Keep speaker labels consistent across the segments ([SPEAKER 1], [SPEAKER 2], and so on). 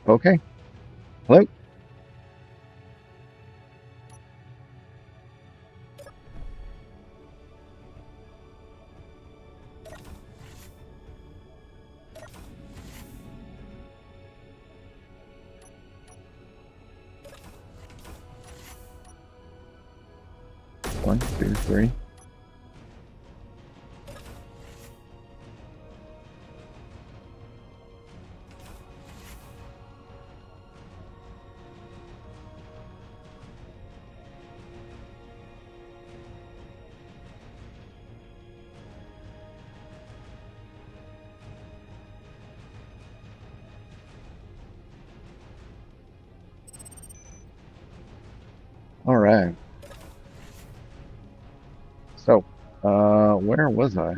[SPEAKER 1] Okay. Hello? One, two, three. All right. So, where was I?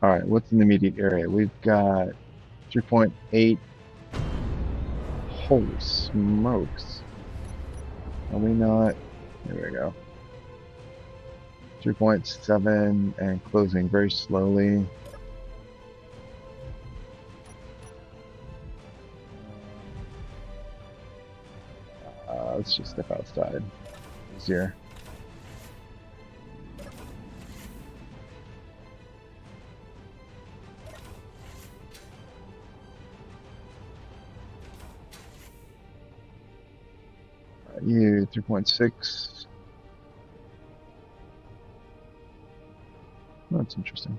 [SPEAKER 1] All right, what's in the immediate area? We've got 3.8. Holy smokes. Are we not? There we go. 3.7 and closing very slowly. Let's just step outside. Easier. You 3.6. Oh, that's interesting.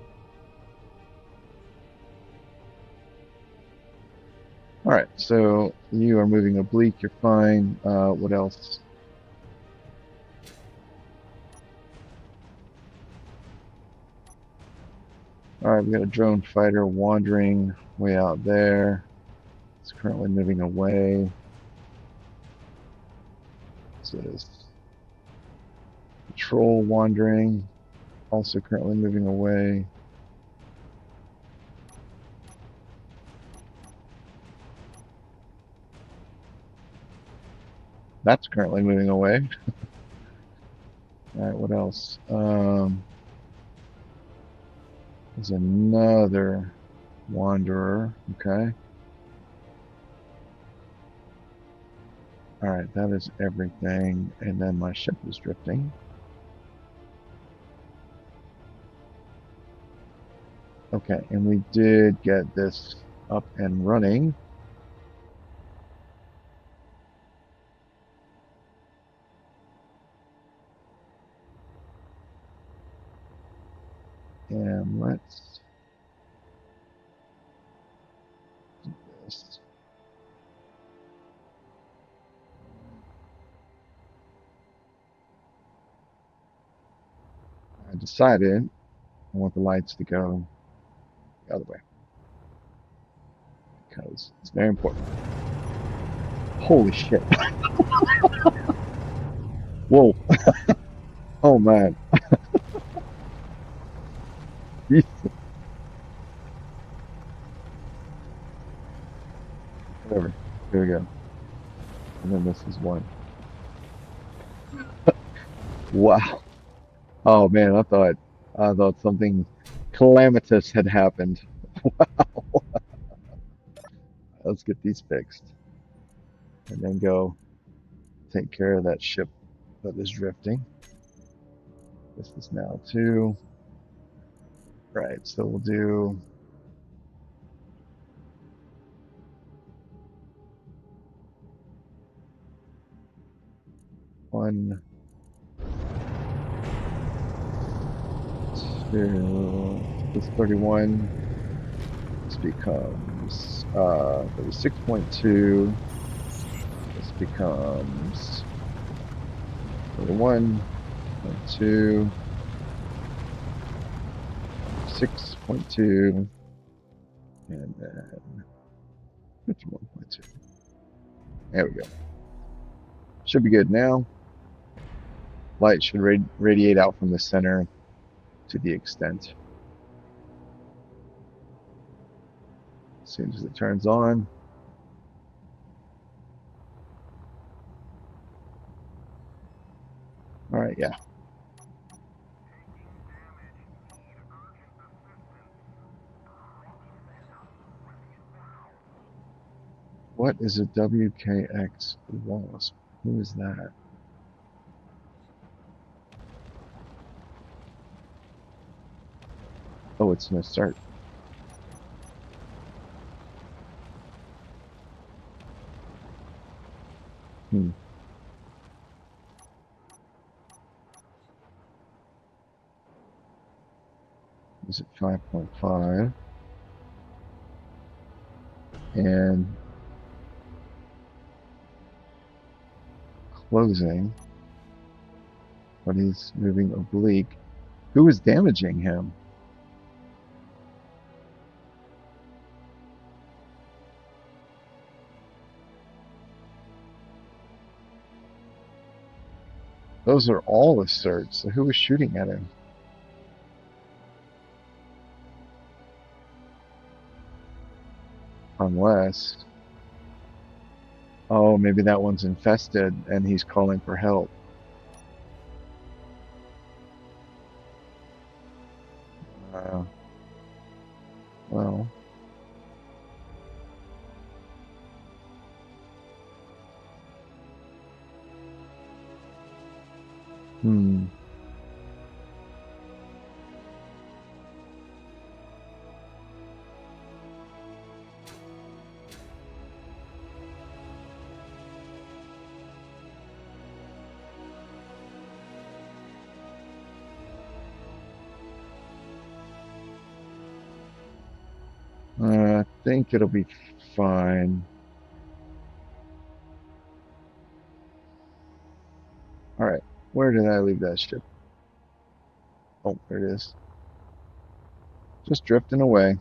[SPEAKER 1] All right, so you are moving oblique. You're fine. What else? All right, we got a drone fighter wandering way out there. It's currently moving away. This is patrol wandering, also currently moving away. That's currently moving away. All right, what else? There's another wanderer. Okay. All right, that is everything. And then my ship is drifting. Okay, and we did get this up and running. And let's do this. I decided I want the lights to go the other way because it's very important. Holy shit. Whoa. Oh man. Whatever. Here we go. And then this is one. Wow. Oh man, I thought something calamitous had happened. Wow. Let's get these fixed. And then go take care of that ship that is drifting. This is now two. Right, so we'll do one, two, this 31. This becomes 36.2. This becomes 31.2, 6.2, and then 51.2. There we go. Should be good now. Light should radiate out from the center to the extent. As soon as it turns on. All right, yeah. What is a WKX wasp? Who is that? Oh, it's no start. Hmm. Is it 5.5? And closing, but he's moving oblique. Who is damaging him? Those are all asserts. So who is shooting at him? Unless, oh, maybe that one's infested and he's calling for help. Uh, well, hmm. I think it'll be fine. All right, where did I leave that ship? Oh, there it is. Just drifting away.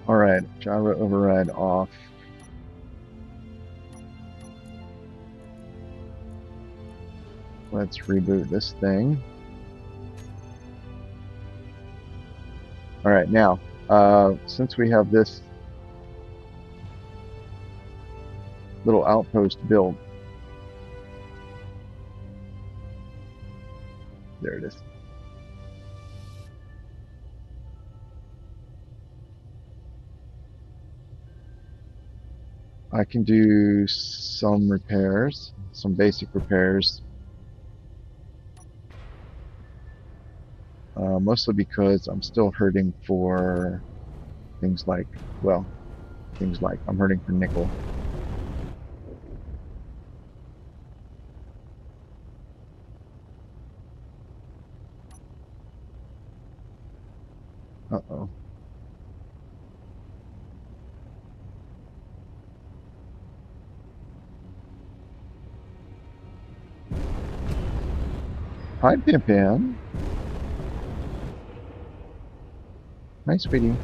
[SPEAKER 1] All right, gyro override off. Let's reboot this thing. All right, now, since we have this little outpost built, there it is. I can do some repairs, some basic repairs, mostly because I'm still hurting for things like, well, things like I'm hurting for nickel. Uh-oh. Hi, Pimpin. Hi, sweetie.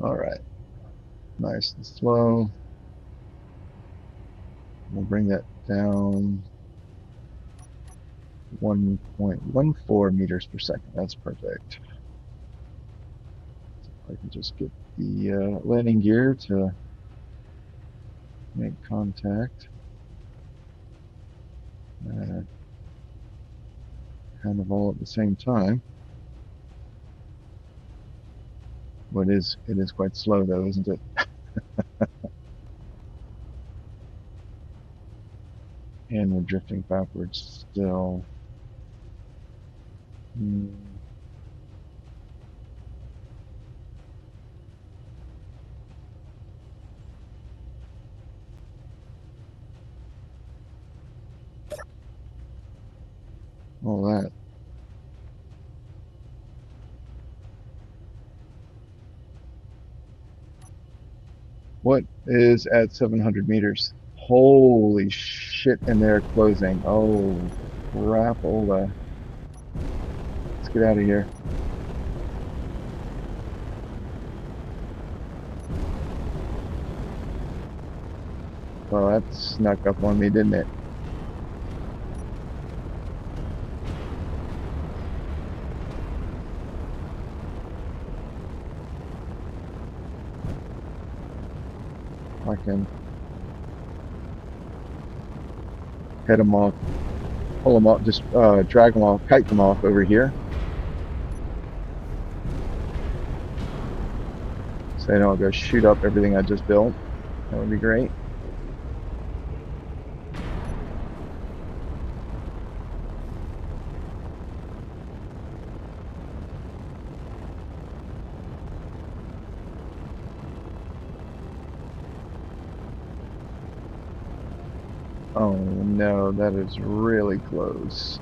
[SPEAKER 1] All right, nice and slow. We'll bring that down 1.14 meters per second. That's perfect. I can just get the landing gear to make contact. Uh, kind of all at the same time. But it is quite slow though, isn't it? And we're drifting backwards still. Hmm. All that. What is at 700 meters? Holy shit, and they're closing. Oh, crapola. Let's get out of here. Well, that snuck up on me, didn't it? I can head them off, pull them off, just drag them off, kite them off over here. So I don't go shoot up everything I just built. That would be great. Oh no, that is really close.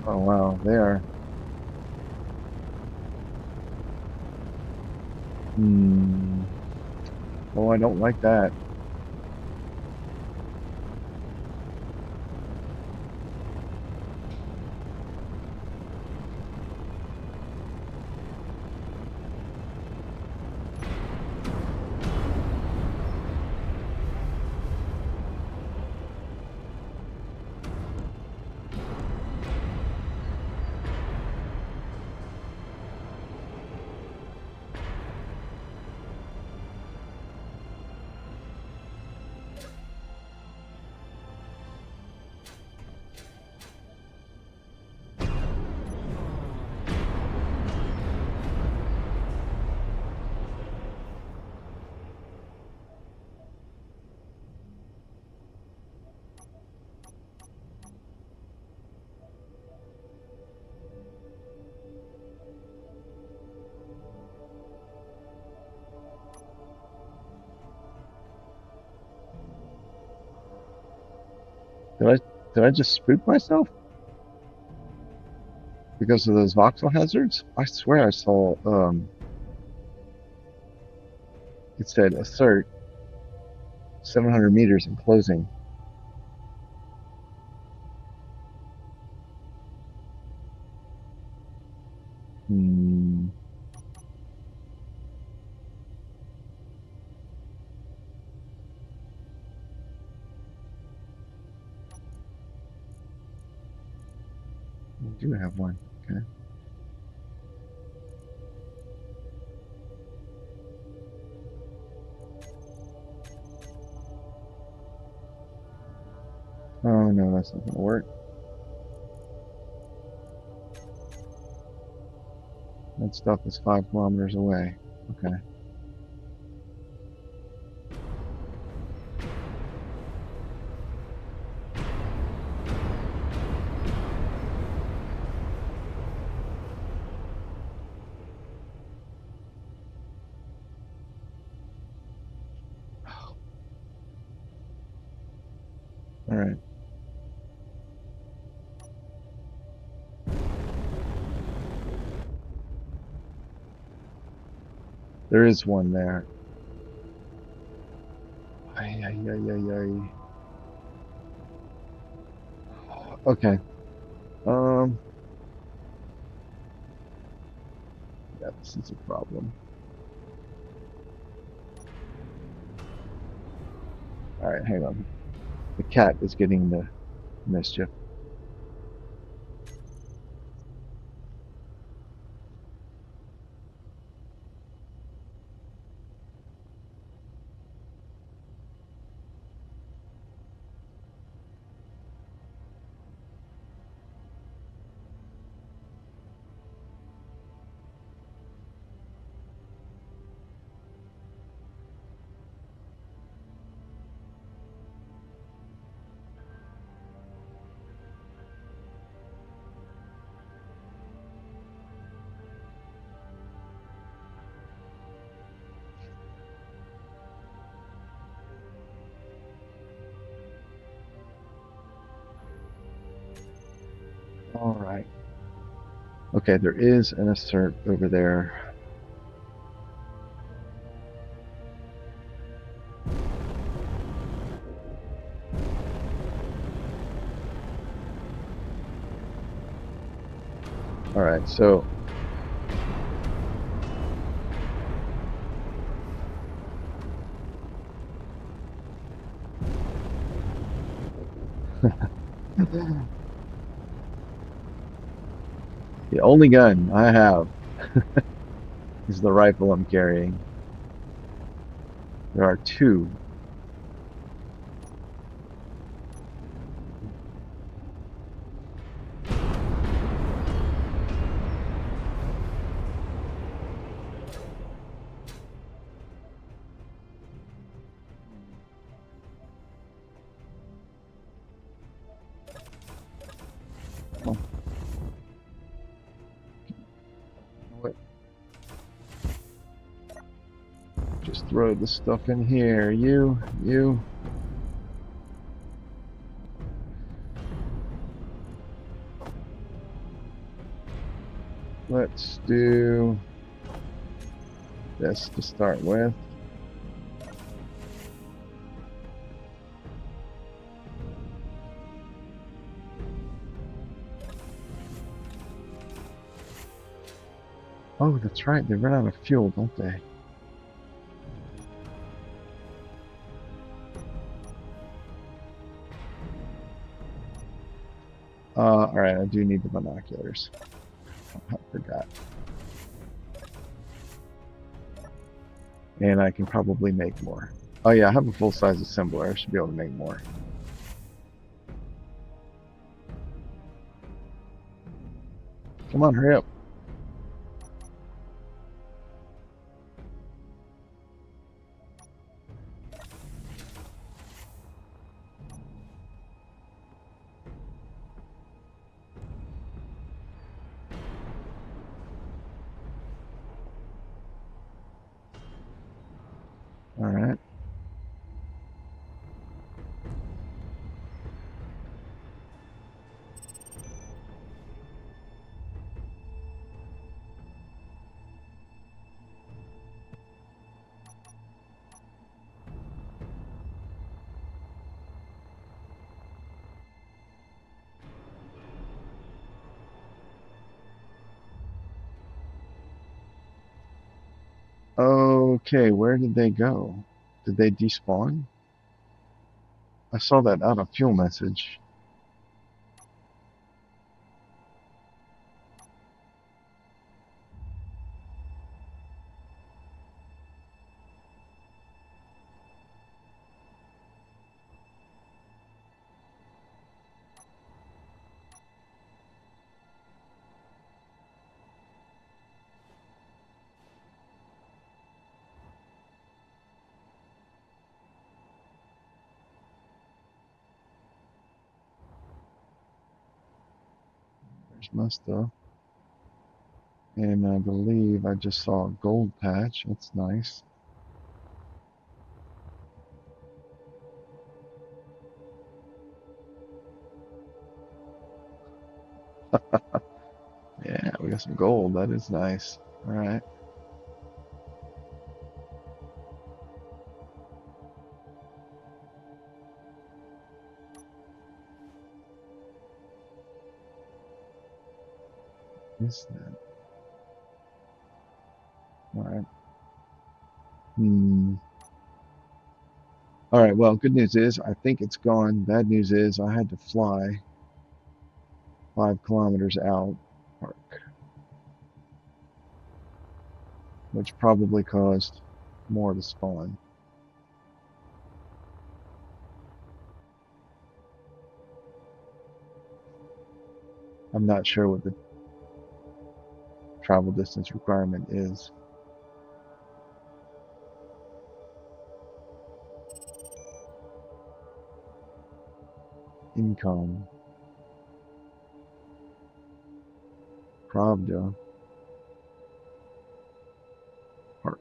[SPEAKER 1] Oh wow, they are. Hmm. Oh, I don't like that. Did I did I just spook myself because of those voxel hazards? I swear I saw it said assert 700 meters in closing. Hmm. We do have one. Okay. Oh no, that's not gonna work. That stuff is 5 kilometers away. Okay. All right. There is one there. Ay, ay, ay, ay, ay. Okay. Um, yeah, this is a problem. All right, hang on. The cat is getting the mischief. All right. Okay, there is an assert over there. All right, so the only gun I have is the rifle I'm carrying. There are two. Oh, what? Just throw the stuff in here. You. Let's do this to start with. Oh, that's right. They run out of fuel, don't they? All right. I do need the binoculars. I forgot. And I can probably make more. Oh yeah, I have a full-size assembler. I should be able to make more. Come on, hurry up. All right. Okay, where did they go? Did they despawn? I saw that out of fuel message. There's my stuff. And I believe I just saw a gold patch. That's nice. Yeah, we got some gold. That is nice. All right. What's that? All right. Hmm. All right. Well, good news is I think it's gone. Bad news is I had to fly 5 kilometers out, park, which probably caused more to spawn. I'm not sure what the travel distance requirement is. Income, Pravda, park.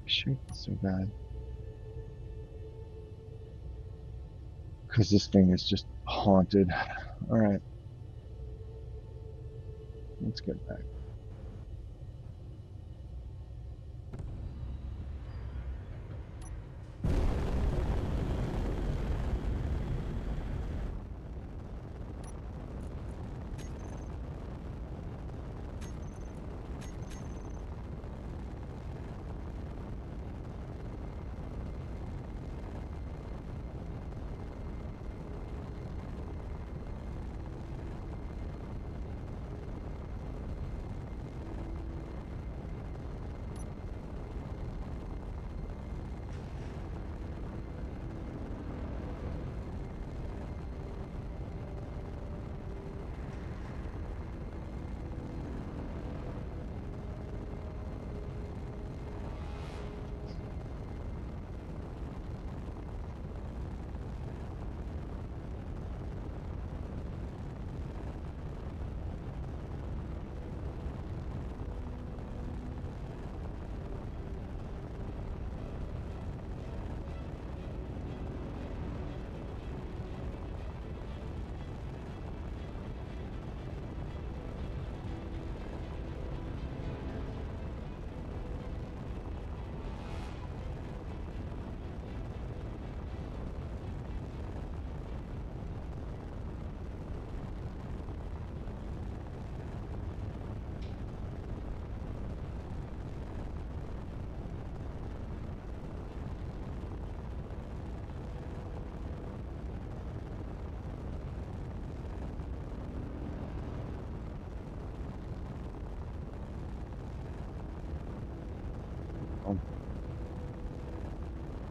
[SPEAKER 1] Shape is so bad because this thing is just haunted. All right, let's get back.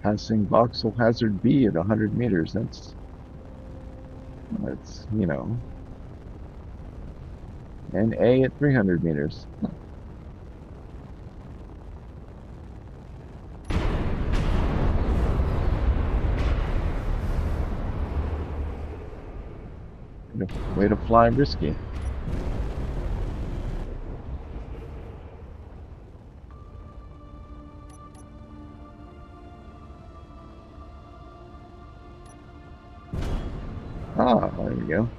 [SPEAKER 1] Passing voxel hazard B at 100 meters. That's and A at 300 meters. Way to fly risky. Ah, there we go.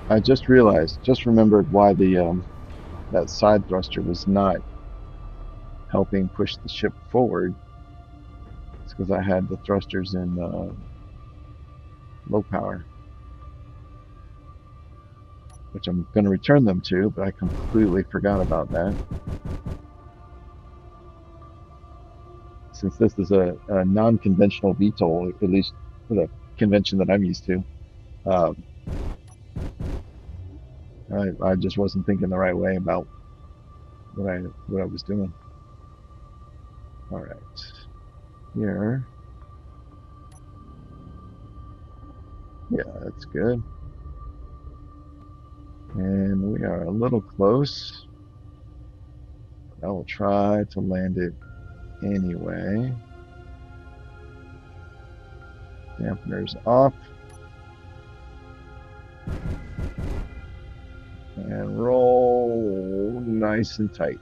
[SPEAKER 1] I just realized, just remembered why the that side thruster was not helping push the ship forward. It's because I had the thrusters in low power, which I'm going to return them to, but I completely forgot about that. since this is a non-conventional VTOL, at least for the convention that I'm used to, um, I just wasn't thinking the right way about what I was doing. All right, here, yeah, that's good. And we are a little close. I will try to land it anyway. Dampeners off. And roll nice and tight.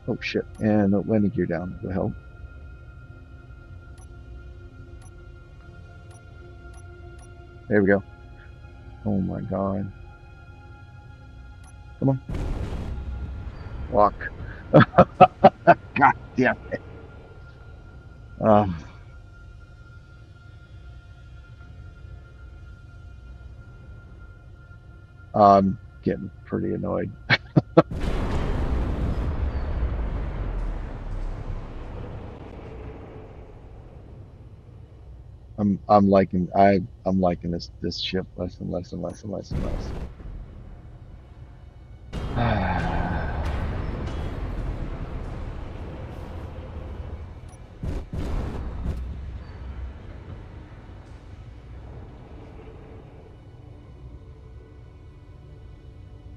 [SPEAKER 1] Oh shit. And the landing gear down will help. There we go. Oh my god. Come on. Walk. God damn it. I'm getting pretty annoyed. I'm liking this ship less and less and less and less and less.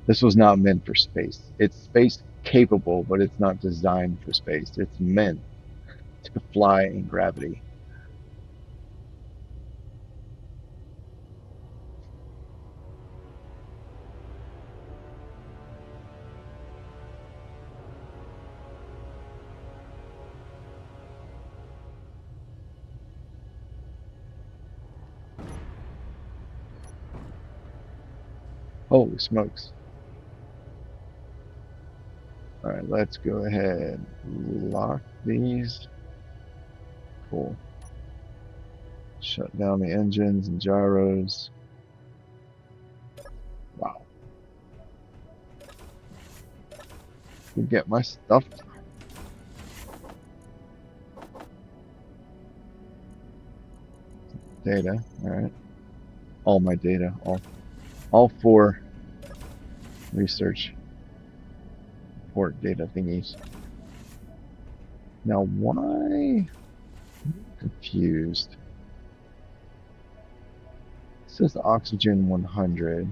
[SPEAKER 1] This was not meant for space. It's space capable, but it's not designed for space. It's meant to fly in gravity. Holy smokes. All right, let's go ahead. Lock these. Cool. Shut down the engines and gyros. Wow. Can get my stuff. Data. All right. All my data. All four research port data thingies. Now, why? I'm confused. It says oxygen 100.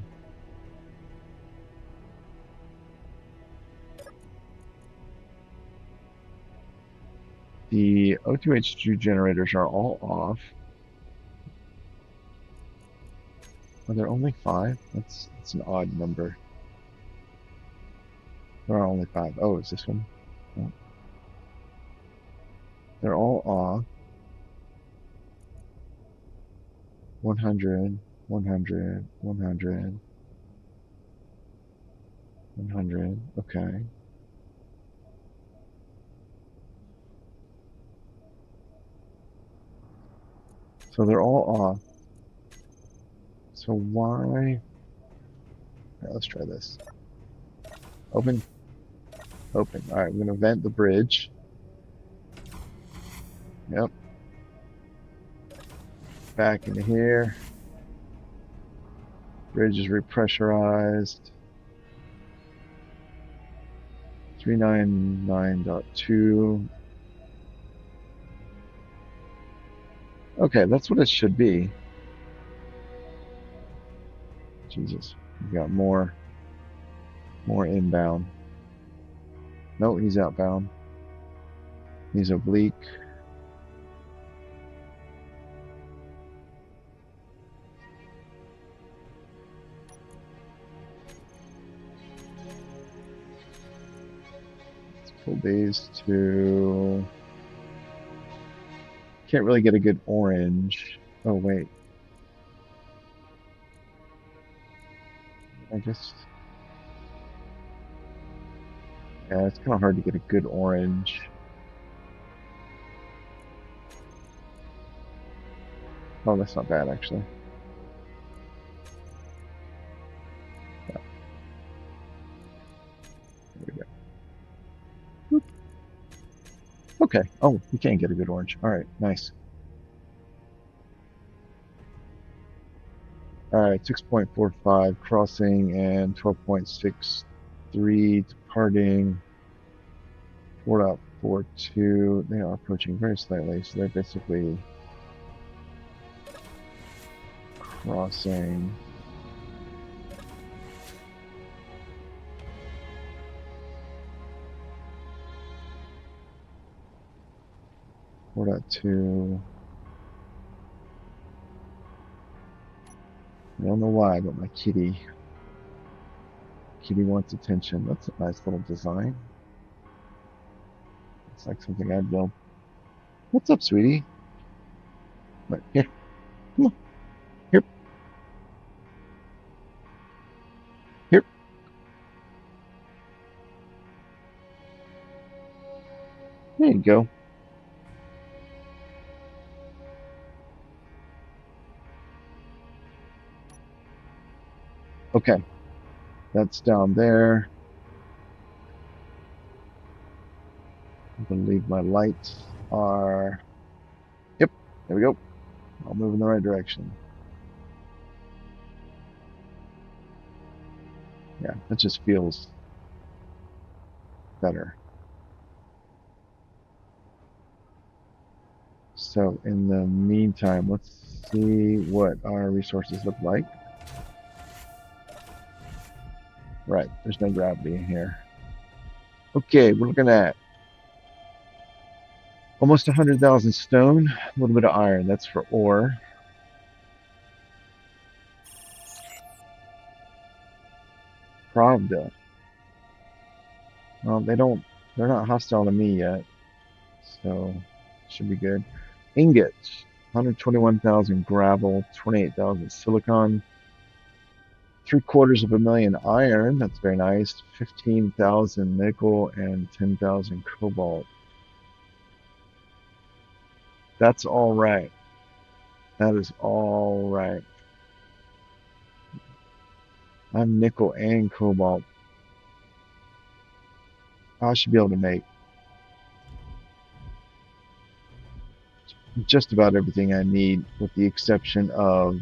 [SPEAKER 1] The O2H2 generators are all off. Are there only 5? That's an odd number. There are only 5. Oh, is this one? Oh. They're all off. 100, 100, 100, 100. Okay. So they're all off. So why? Right, let's try this. Open. Open. All right, I'm going to vent the bridge. Yep. Back into here. Bridge is repressurized. 399.2. Okay, that's what it should be. Jesus, we got more inbound. No, he's outbound. He's oblique. Let's pull these two. Can't really get a good orange. Oh, wait. I guess. Yeah, it's kind of hard to get a good orange. Oh, that's not bad, actually. Yeah. There we go. Okay. Oh, you can get a good orange. All right, nice. All right, 6.45 crossing and 12.63 departing. 4.42. They are approaching very slightly, so they're basically crossing. Four dot two. I don't know why, but my kitty wants attention. That's a nice little design. It's like something I'd build. What's up, sweetie? But here, come on, here, here. There you go. Okay, that's down there. I believe my lights are. Yep, there we go. I'll move in the right direction. Yeah, that just feels better. So in the meantime, let's see what our resources look like. Right, there's no gravity in here. Okay, we're looking at almost 100,000 stone, a little bit of iron. That's for ore. Pravda. Well, they're not hostile to me yet, so should be good. Ingots, 121,000 gravel, 28,000 silicon, 750,000 iron. That's very nice. 15,000 nickel and 10,000 cobalt. That's all right. That is all right. I'm nickel and cobalt. I should be able to make just about everything I need, with the exception of,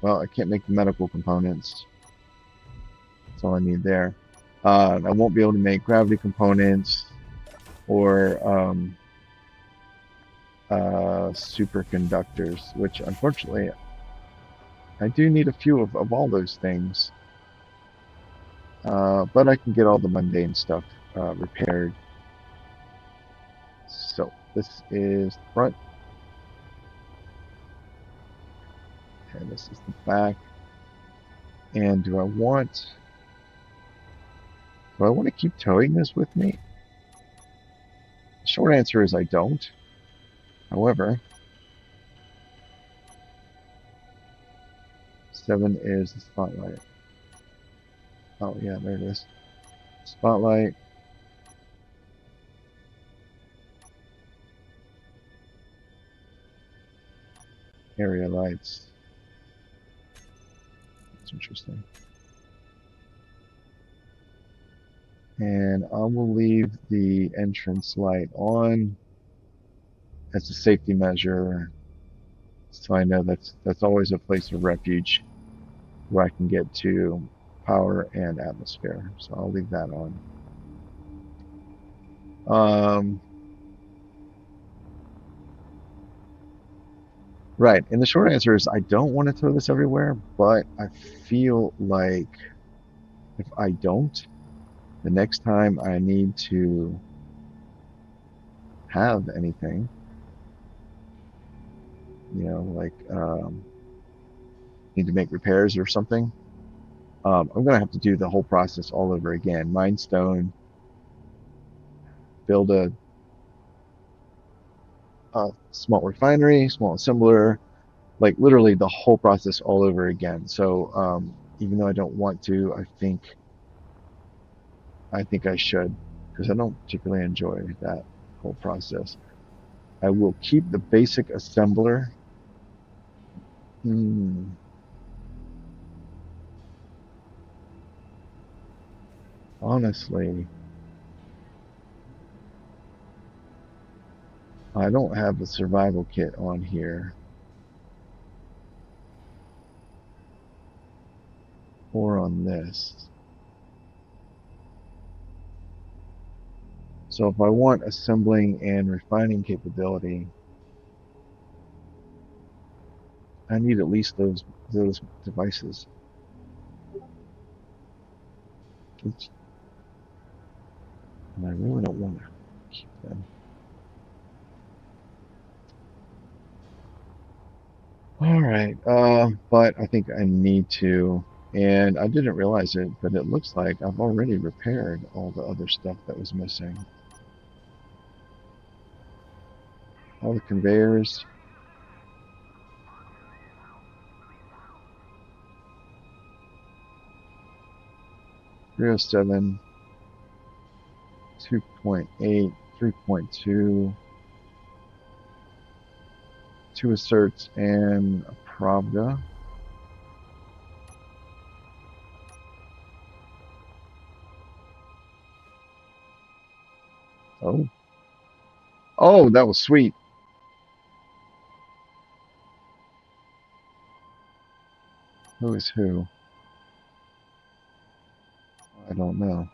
[SPEAKER 1] well, I can't make the medical components. That's all I need there. I won't be able to make gravity components or superconductors, which unfortunately I do need a few of all those things. But I can get all the mundane stuff repaired. So this is the front, and this is the back. And do I want to keep towing this with me? The short answer is I don't. However, 7 is the spotlight. Oh yeah, there it is. Spotlight. Area lights. That's interesting. And I will leave the entrance light on as a safety measure, so I know that's always a place of refuge where I can get to power and atmosphere. So I'll leave that on. Right. And the short answer is I don't want to throw this everywhere, but I feel like if I don't, the next time I need to have anything, like need to make repairs or something, I'm gonna have to do the whole process all over again. Mine stone, build a small refinery, small assembler, like literally the whole process all over again. So even though I don't want to, I think I should, because I don't particularly enjoy that whole process. I will keep the basic assembler. Hmm, honestly, I don't have a survival kit on here or on this. So if I want assembling and refining capability, I need at least those devices. Oops. And I really don't want to keep them. All right, but I think I need to, and I didn't realize it, but it looks like I've already repaired all the other stuff that was missing. All the conveyors. 307, 2.8, 3.2, two asserts, and a Pravda. Oh. Oh, that was sweet. Who is who? I don't know.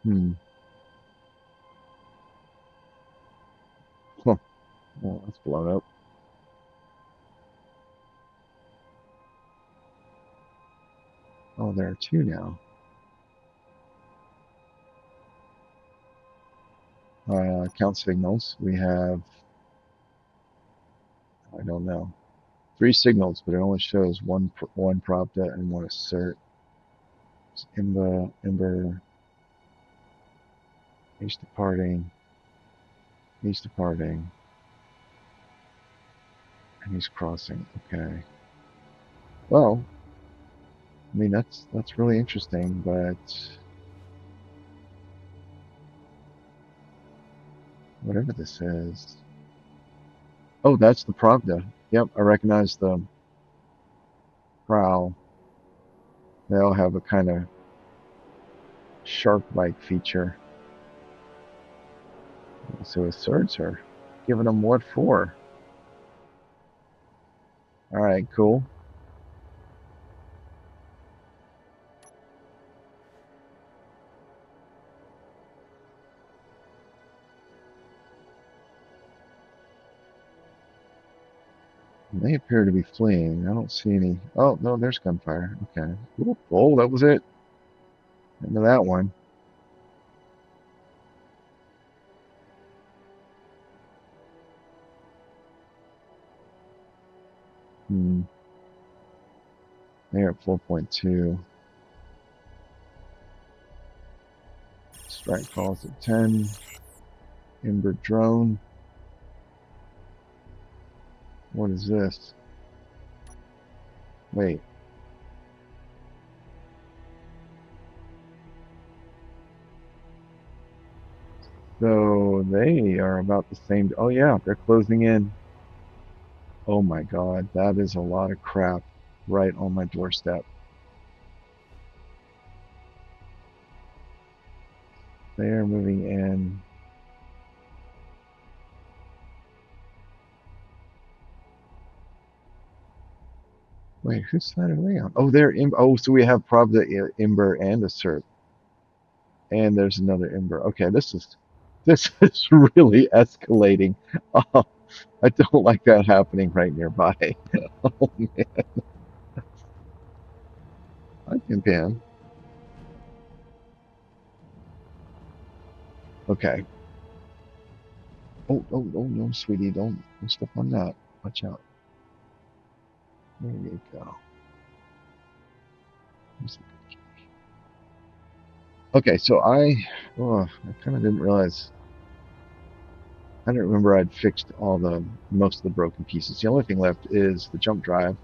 [SPEAKER 1] Hmm. Huh. Well, that's blown up. Oh, there are two now. Count signals. We have, I don't know, three signals, but it only shows one Pravda and one assert. It's Ember, he's departing, and he's crossing. Okay. Well, I mean that's really interesting, but whatever this is. Oh, that's the Pravda. Yep, I recognize the prow. They all have a kind of shark-like feature. So asserts are giving them what for? All right, cool. They appear to be fleeing. I don't see any. Oh, no, there's gunfire. Okay. Ooh, oh, that was it. Into that one. Hmm. They're at 4.2. Strike calls at 10. Ember drone. What is this? Wait. So they are about the same. Oh, yeah, they're closing in. Oh my God, that is a lot of crap right on my doorstep. They are moving in. Wait, whose side are they on? Oh, they're in. Oh, so we have Pravda, Ember, and Assert. And there's another Ember. Okay, this is really escalating. Oh, I don't like that happening right nearby. Oh man, I can pan. Okay. Oh no, sweetie, don't step on that. Watch out. There you go. Okay, so I kind of didn't realize. I didn't remember I'd fixed most of the broken pieces. The only thing left is the jump drive,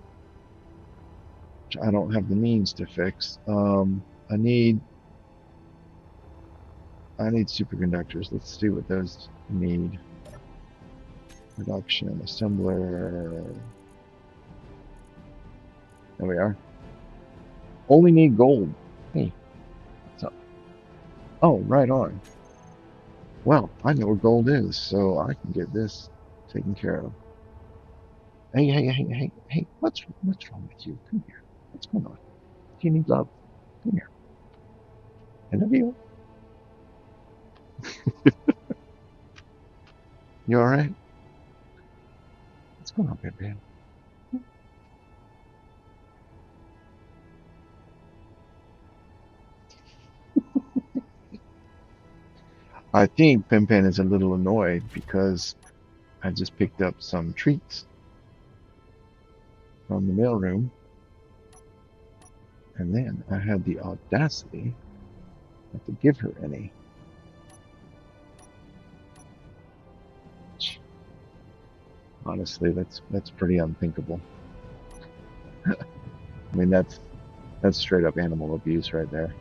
[SPEAKER 1] which I don't have the means to fix. I need superconductors. Let's see what those need. Production assembler. There we are. Only need gold. Hey, what's up? Oh, right on. Well, I know where gold is, so I can get this taken care of. Hey, what's wrong with you? Come here. What's going on? Do you need love? Come here. I love you. You all right? What's going on, baby? I think Pimpan is a little annoyed because I just picked up some treats from the mailroom, and then I had the audacity not to give her any. Honestly, that's pretty unthinkable. I mean, that's straight up animal abuse right there.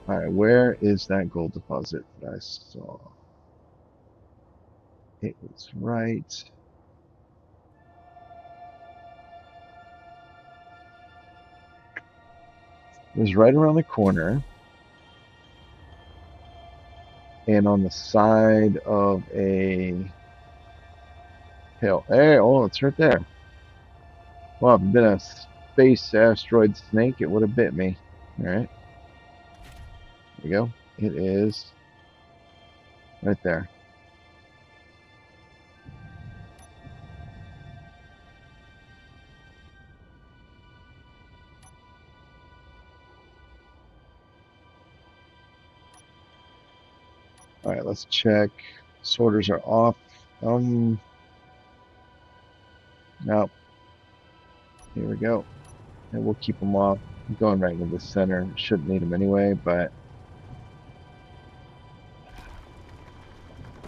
[SPEAKER 1] All right, where is that gold deposit that I saw? It was right. It was right around the corner and on the side of a hill. Hey, oh, it's right there. Well, if it'd been a space asteroid snake, it would have bit me. All right, here we go. It is right there. All right, let's check. Sorters are off. No. Here we go. And we'll keep them off. I'm going right into the center. Shouldn't need them anyway, but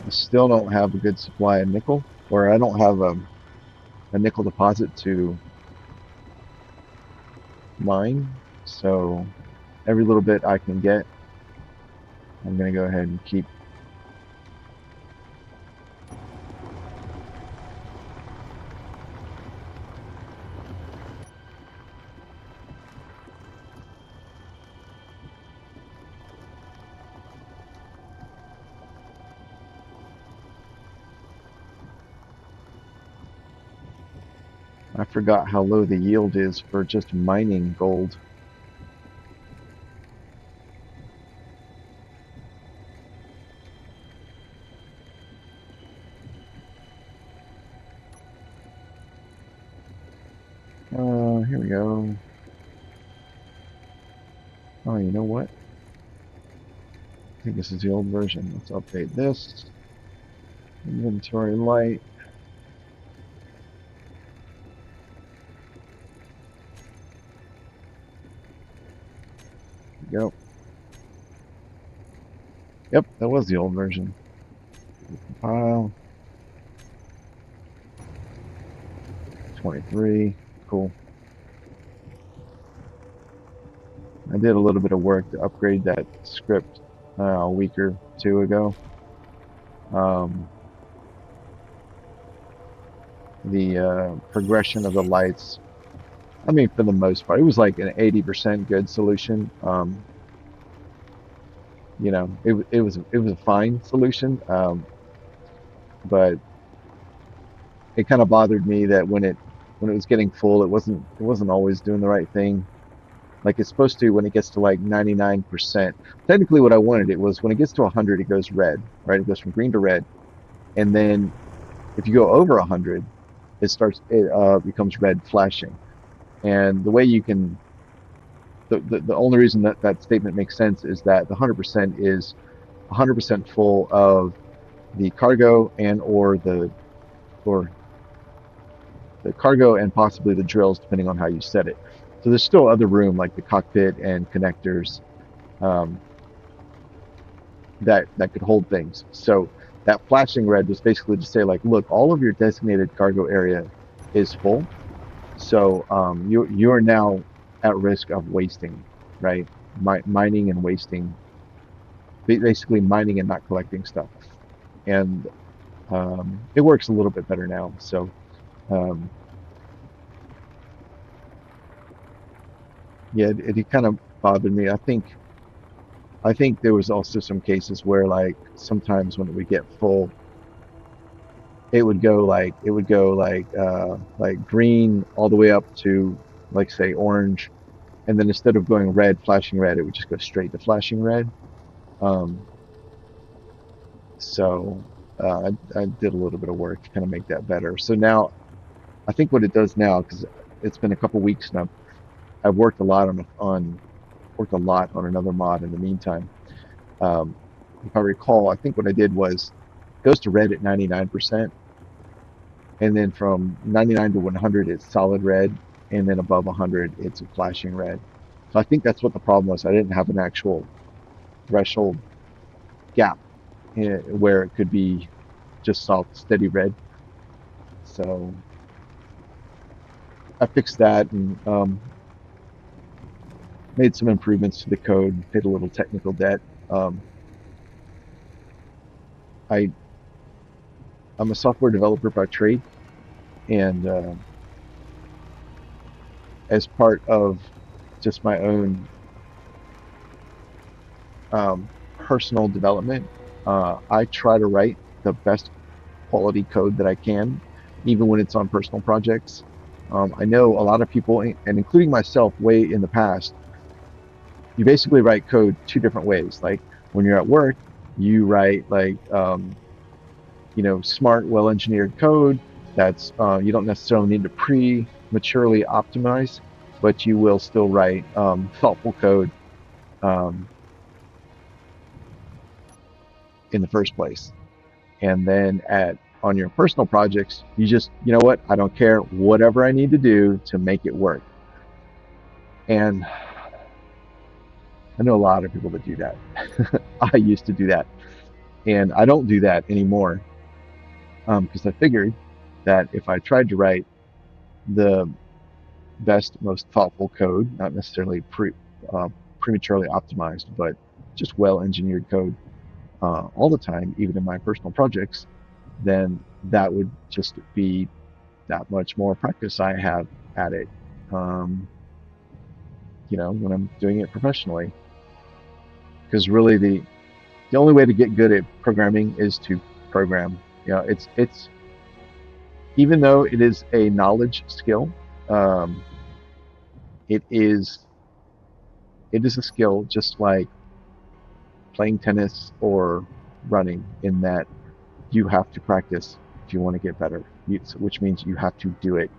[SPEAKER 1] I still don't have a good supply of nickel, or I don't have a nickel deposit to mine. So every little bit I can get, I'm going to go ahead and keep. I forgot how low the yield is for just mining gold. Here we go. Oh, you know what? I think this is the old version. Let's update this. Inventory light. Here we go. Yep, that was the old version. Compile. 23. Cool. I did a little bit of work to upgrade that script a week or two ago. The progression of the lights, I mean, for the most part, it was like an 80% good solution. You know, it was a fine solution, but it kind of bothered me that when it was getting full, it wasn't always doing the right thing. Like it's supposed to when it gets to like 99%. Technically, what I wanted it was when it gets to 100, it goes red, right? It goes from green to red, and then if you go over 100, it becomes red flashing. And the way you can the only reason that that statement makes sense is that the 100% is 100% full of the cargo and or the cargo and possibly the drills, depending on how you set it. So there's still other room like the cockpit and connectors that could hold things. So that flashing red was basically to say like, look, all of your designated cargo area is full. So you are now at risk of wasting, right? Mining and wasting basically mining and not collecting stuff. And it works a little bit better now. So um, yeah, it kind of bothered me. I think there was also some cases where like sometimes when it would get full, it would go like green all the way up to like say orange, and then instead of going red, flashing red, it would just go straight to flashing red. Um, so I did a little bit of work to kind of make that better. So now I think what it does now, because it's been a couple weeks now, I've worked a lot on another mod in the meantime. Um, if I recall, I think what I did was it goes to red at 99%, and then from 99 to 100 it's solid red, and then above 100 it's a flashing red. So I think that's what the problem was. I didn't have an actual threshold gap where it could be just solid steady red. So I fixed that and made some improvements to the code, paid a little technical debt. Um, I I'm a software developer by trade, and as part of just my own personal development, I try to write the best quality code that I can, even when it's on personal projects. I know a lot of people, and including myself, way in the past, you basically write code two different ways. Like when you're at work, you write like smart, well-engineered code that's you don't necessarily need to prematurely optimize, but you will still write thoughtful code um, in the first place. And then at on your personal projects, you just, you know what, I don't care, whatever I need to do to make it work. And I know a lot of people that do that. I used to do that, and I don't do that anymore because I figured that if I tried to write the best, most thoughtful code, not necessarily prematurely optimized, but just well engineered code all the time, even in my personal projects, then that would just be that much more practice I have at it, um, when I'm doing it professionally. Because really, the only way to get good at programming is to program. It's even though it is a knowledge skill, um, it is it is a skill just like playing tennis or running, in that you have to practice if you want to get better, which means you have to do it.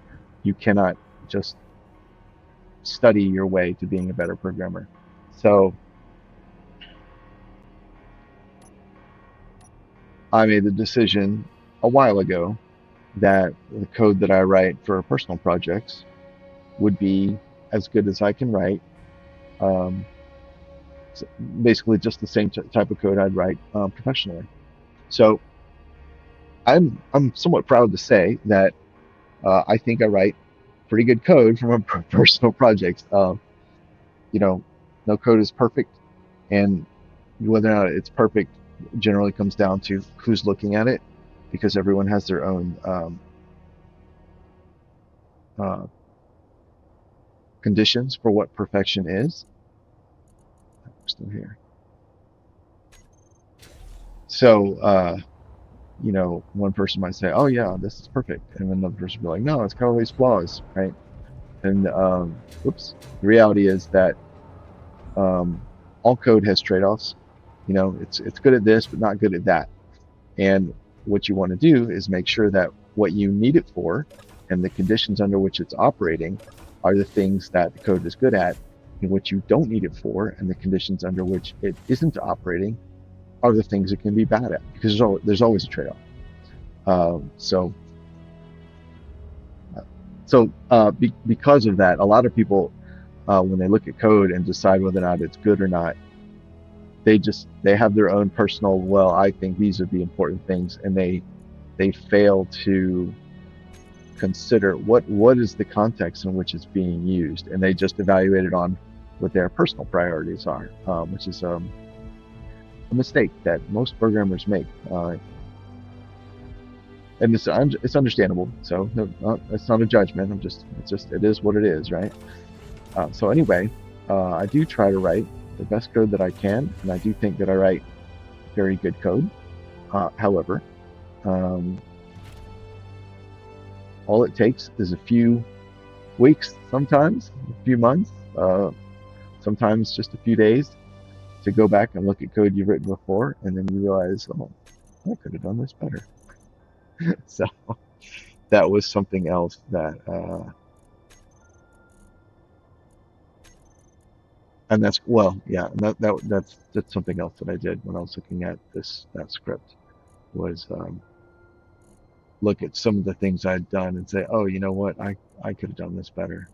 [SPEAKER 1] You cannot just study your way to being a better programmer. So I made the decision a while ago that the code that I write for personal projects would be as good as I can write. Um, Basically, just the same type of code I'd write professionally. So I'm somewhat proud to say that I think I write pretty good code from a personal projects. You know, no code is perfect, and whether or not it's perfect generally comes down to who's looking at it, because everyone has their own uh, conditions for what perfection is. We're still here. So, one person might say, "Oh yeah, this is perfect," and another person will be like, "No, it's got all these flaws, right?" And whoops, the reality is that um, all code has trade-offs. It's good at this, but not good at that. And what you want to do is make sure that what you need it for and the conditions under which it's operating are the things that the code is good at, and what you don't need it for and the conditions under which it isn't operating are the things it can be bad at, because there's always a trade-off. Um, so, because of that, a lot of people, when they look at code and decide whether or not it's good or not, they have their own personal, well, I think these are the important things, and they fail to consider what is the context in which it's being used, and they just evaluate it on what their personal priorities are, which is a mistake that most programmers make, and it's understandable. So no, it's not a judgment. It is what it is, right? So anyway, I do try to write the best code that I can, and I do think that I write very good code. However, um, all it takes is a few weeks, sometimes a few months, sometimes just a few days to go back and look at code you've written before, and then you realize, oh, I could have done this better. So that was something else that, and that's well, yeah, and that's something else that I did when I was looking at that script was look at some of the things I'd done and say, oh, you know what, I could have done this better.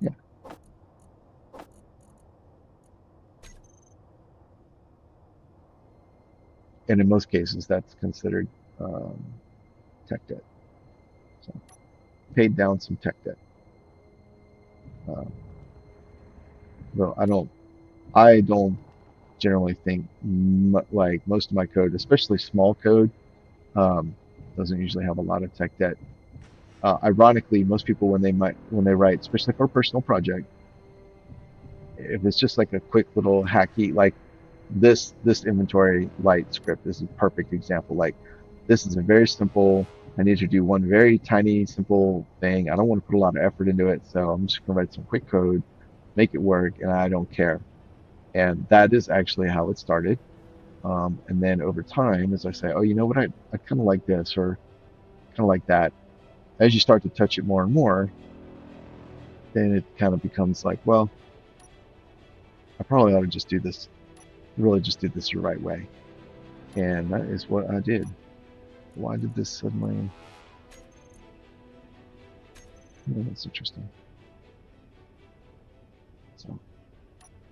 [SPEAKER 1] Yeah, and in most cases, that's considered um, tech debt. So paid down some tech debt. Uh, though I don't generally think like most of my code, especially small code, um, doesn't usually have a lot of tech debt. Ironically, most people when they write, especially for a personal project, if it's just like a quick little hacky like this inventory light script is a perfect example. Like this is a very simple. I need to do one very tiny simple thing. I don't want to put a lot of effort into it, so I'm just gonna write some quick code, make it work, and I don't care. And that is actually how it started. And then over time, as I say, oh, you know what, I kind of like this or kind of like that. As you start to touch it more and more, then it kind of becomes like, well, I probably ought to just do this, really just do this the right way. And that is what I did. Why did this suddenly? Oh, that's interesting. So,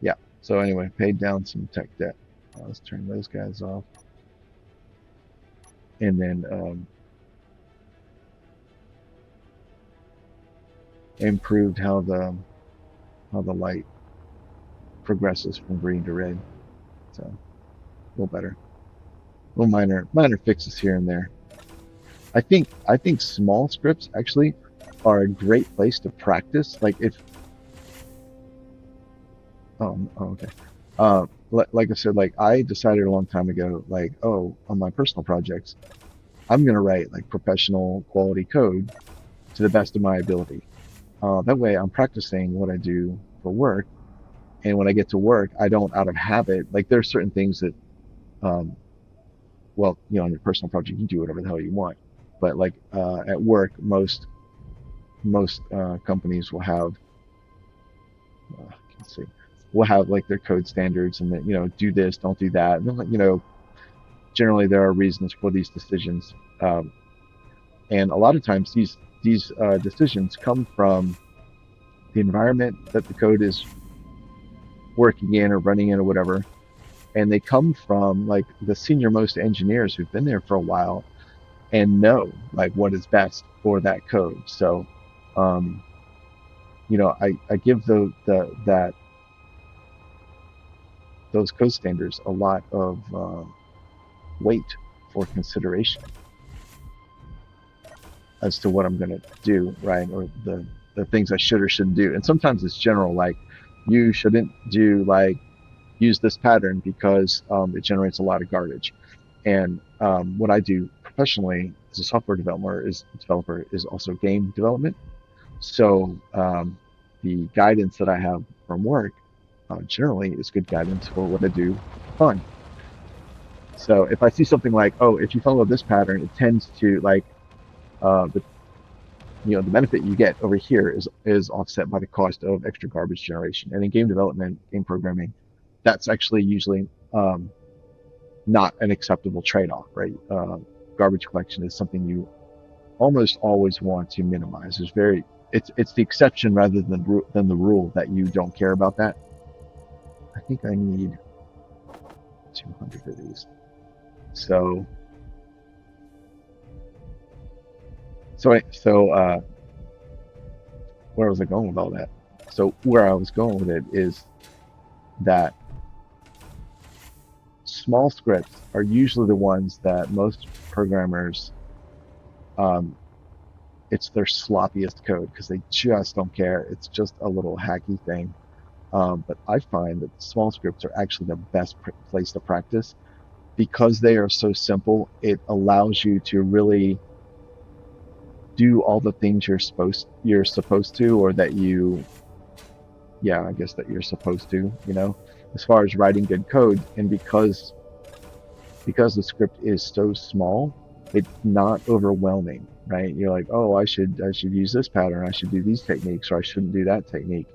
[SPEAKER 1] yeah. So anyway, paid down some tech debt. Let's turn those guys off. And then improved how the light progresses from green to red. So a little better. Little minor fixes here and there. I think small scripts actually are a great place to practice. Like if okay. Like I said, like I decided a long time ago, like, oh, on my personal projects, I'm gonna write like professional quality code to the best of my ability. That way I'm practicing what I do for work, and when I get to work, I don't out of habit, like there's certain things that um, well, on your personal project, you do whatever the hell you want. But like at work, most companies will have, let's see, will have like their code standards, and that do this, don't do that. And then, generally there are reasons for these decisions, and a lot of times these decisions come from the environment that the code is working in or running in or whatever, and they come from like the senior most engineers who've been there for a while and know like what is best for that code. So, um, I give that those code standards a lot of weight for consideration as to what I'm going to do, right? Or the things I should or shouldn't do. And sometimes it's general, like you shouldn't do like use this pattern because it generates a lot of garbage. And what I do professionally as a software developer is also game development. So the guidance that I have from work generally is good guidance for what I do for fun. So if I see something like, oh, if you follow this pattern, it tends to like the the benefit you get over here is offset by the cost of extra garbage generation. And in game development, game programming, that's actually usually not an acceptable trade-off, right? Garbage collection is something you almost always want to minimize. It's the exception rather than the rule that you don't care about that. I think I need 200 of these. So where was I going with all that? So where I was going with it is that small scripts are usually the ones that most programmers, um, it's their sloppiest code because they just don't care. It's just a little hacky thing. But I find that small scripts are actually the best place to practice because they are so simple. It allows you to really do all the things you're supposed to, or that you, yeah, I guess that you're supposed to, as far as writing good code. And because the script is so small, it's not overwhelming, right? You're like, oh, I should use this pattern, I should do these techniques, or I shouldn't do that technique.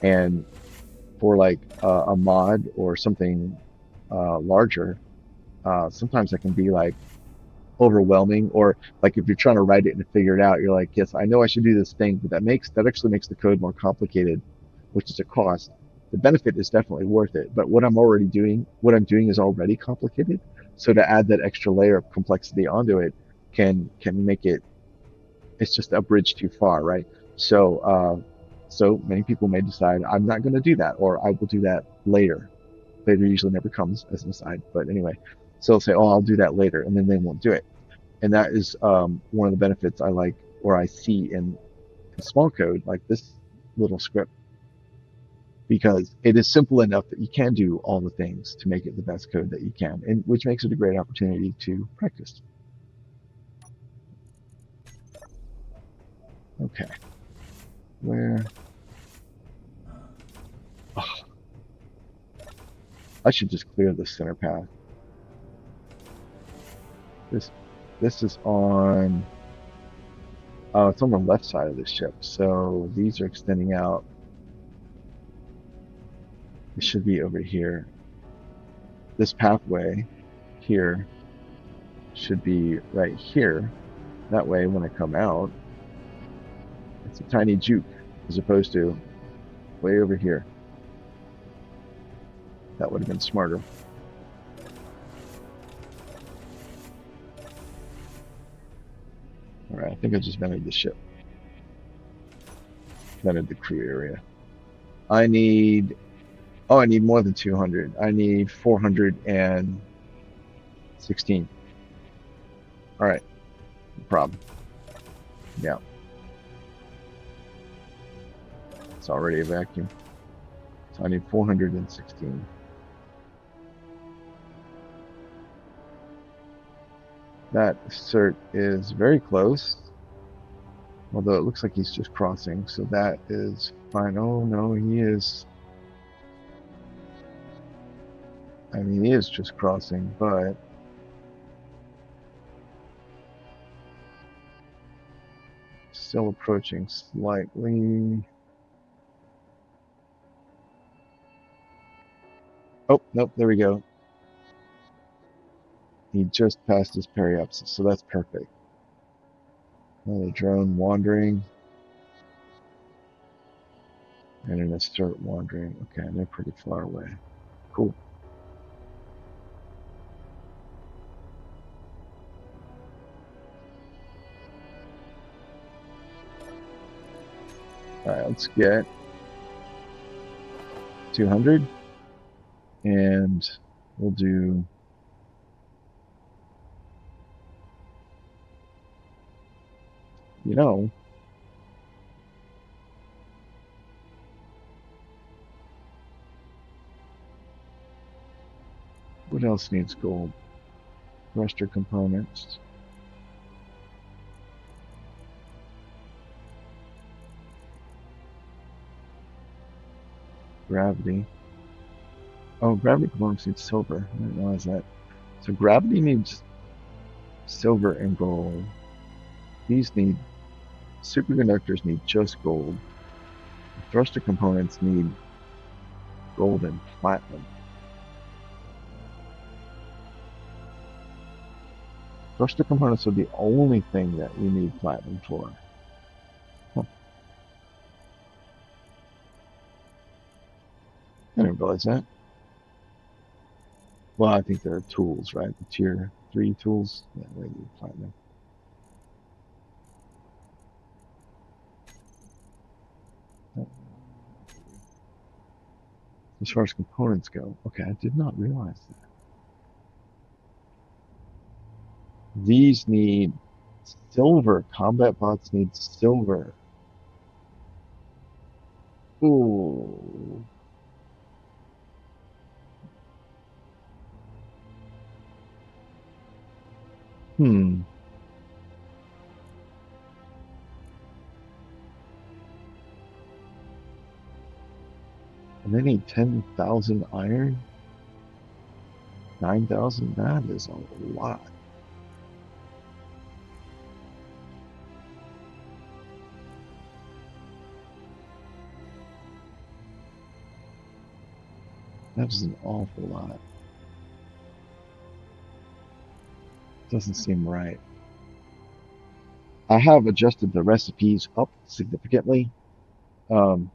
[SPEAKER 1] And for like a mod or something larger, sometimes it can be like overwhelming. Or like if you're trying to write it and figure it out, you're like, yes, I know I should do this thing, but that actually makes the code more complicated, which is a cost. The benefit is definitely worth it, but what I'm doing is already complicated. So to add that extra layer of complexity onto it can make it, it's just a bridge too far, right? So many people may decide I'm not going to do that, or I will do that later. Later usually never comes, as an aside, but anyway. So they'll say, oh, I'll do that later, and then they won't do it. And that is one of the benefits I like, or I see in small code like this little script, because it is simple enough that you can do all the things to make it the best code that you can, and which makes it a great opportunity to practice. Okay, where? Oh, I should just clear the center path. This this is on. Oh, it's on the left side of the ship, so these are extending out. It should be over here. This pathway here should be right here. That way, when I come out, it's a tiny juke as opposed to way over here. That would have been smarter. All right, I think I just vented the ship. Vented the crew area. I need, oh, I need more than 200. I need 416. All right, no problem. Yeah, it's already a vacuum. So I need 416. That cert is very close, although it looks like he's just crossing, so that is fine. Oh no, he is. I mean, he is just crossing, but still approaching slightly. Oh, nope, there we go. He just passed his periapsis, so that's perfect. Another drone wandering, and an assert wandering. Okay, they're pretty far away. Cool. All right, let's get 200, and we'll do. You know, what else needs gold? Thruster components. Gravity. Oh, gravity components need silver. I didn't realize that. So gravity needs silver and gold. These need, superconductors need just gold. The thruster components need gold and platinum. Thruster components are the only thing that we need platinum for. Huh. I didn't realize that. Well, I think there are tools, right? The tier 3 tools. Yeah, they need platinum. As far as components go, okay, I did not realize that. These need silver. Combat bots need silver. Ooh. Hmm. And they need 10,000 iron? 9,000? That is a lot. That is an awful lot. Doesn't seem right. I have adjusted the recipes up significantly. Um,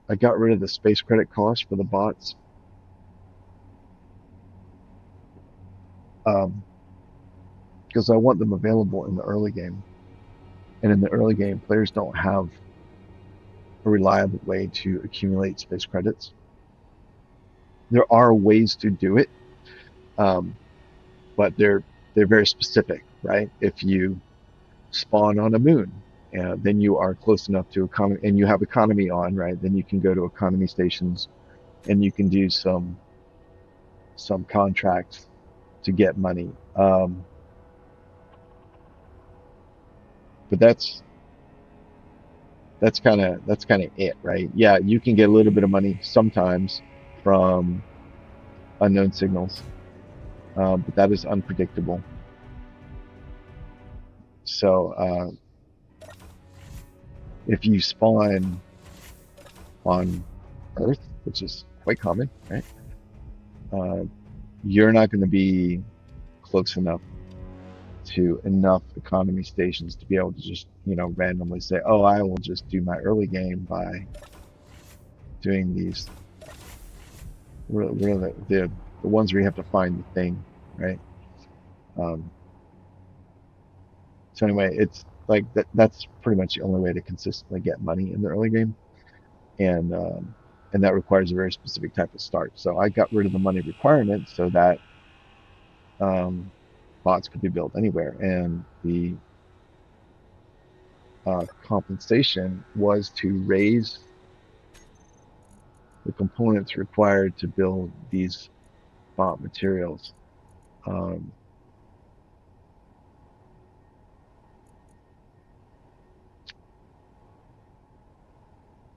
[SPEAKER 1] I got rid of the space credit cost for the bots because I want them available in the early game. And in the early game, players don't have a reliable way to accumulate space credits. There are ways to do it, um, but they're very specific, right? If you spawn on a moon, then you are close enough to economy, and you have economy on, right? Then you can go to economy stations, and you can do some contracts to get money. But that's kind of it, right? Yeah, you can get a little bit of money sometimes from unknown signals, but that is unpredictable. So if you spawn on Earth, which is quite common, right? Uh, you're not going to be close enough to enough economy stations to be able to just, randomly say, oh, I will just do my early game by doing these. We're the ones where you have to find the thing, right? Um, so anyway, it's like that's pretty much the only way to consistently get money in the early game, and and that requires a very specific type of start. So I got rid of the money requirement so that um, bots could be built anywhere, and the compensation was to raise the components required to build these bot materials. Um,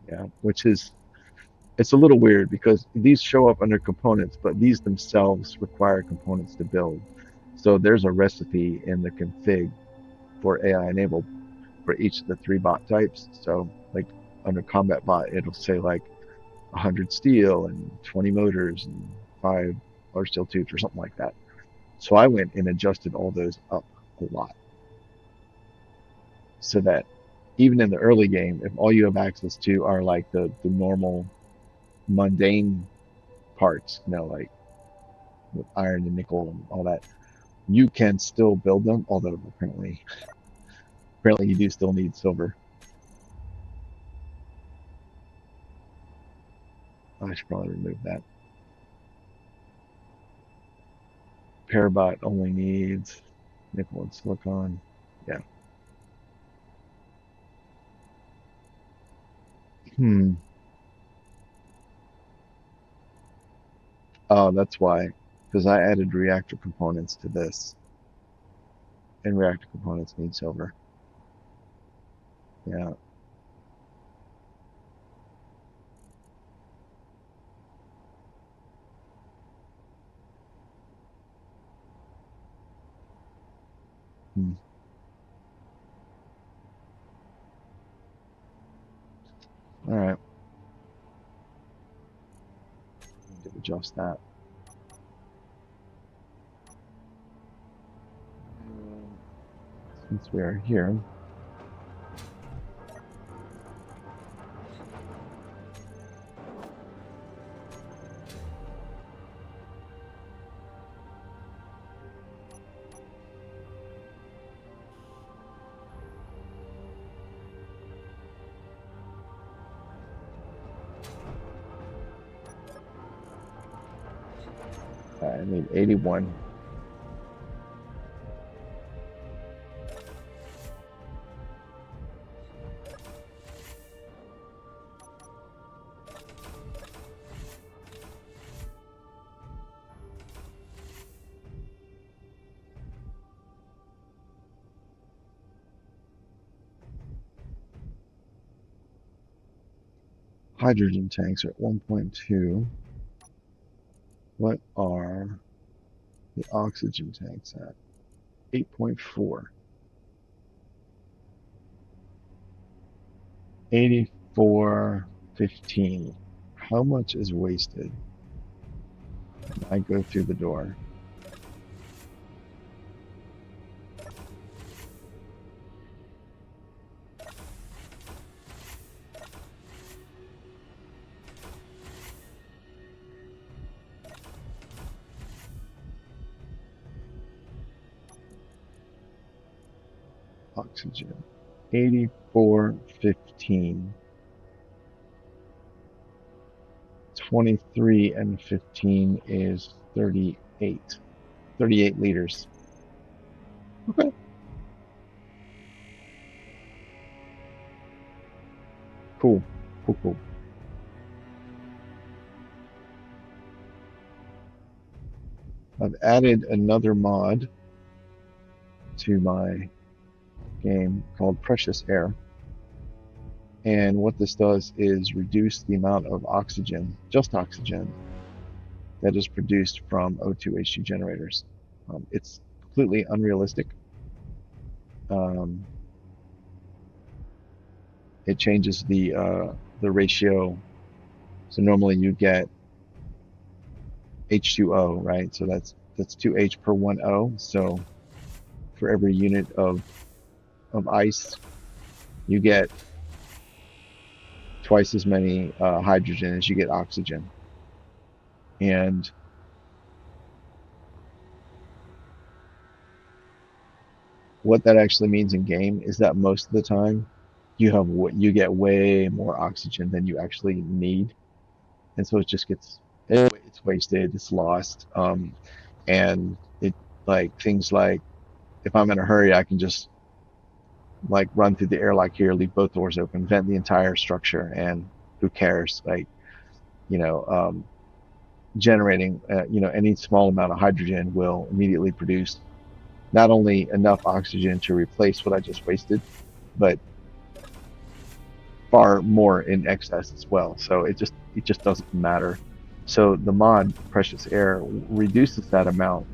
[SPEAKER 1] yeah, which is it's a little weird because these show up under components, but these themselves require components to build. So there's a recipe in the config for AI enable for each of the three bot types. So like under combat bot, it'll say like 100 steel and 20 motors and 5 large steel tubes or something like that. So I went and adjusted all those up a lot so that even in the early game, if all you have access to are like the normal mundane parts, like with iron and nickel and all that, you can still build them. Although apparently you do still need silver. I should probably remove that. Parabot only needs nickel and silicon. Yeah. Hmm. Oh, that's why. Because I added reactor components to this, and reactor components need silver. Yeah. Hmm. All right. Need to adjust that. Since we are here, I need 81. Hydrogen tanks are at 1.2. What are the oxygen tanks at? 8.4. 84.15. How much is wasted when I go through the door? Oxygen. 84.15. 23 and 15 is 38. 38 liters. Okay. Cool. Cool, cool. I've added another mod to my game called Precious Air. And what this does is reduce the amount of oxygen, just oxygen, that is produced from O2H2 generators. It's completely unrealistic. It changes the ratio. So normally you get H2O, right? So that's 2H per 1O. So for every unit of ice, you get twice as many hydrogen as you get oxygen. And what that actually means in game is that most of the time you get way more oxygen than you actually need, and so it just it's wasted, it's lost, and it like things like if I'm in a hurry, I can just like run through the airlock here, leave both doors open, vent the entire structure, and who cares? Like you know, generating any small amount of hydrogen will immediately produce not only enough oxygen to replace what I just wasted, but far more in excess as well. So it just doesn't matter. So the mod Precious Air reduces that amount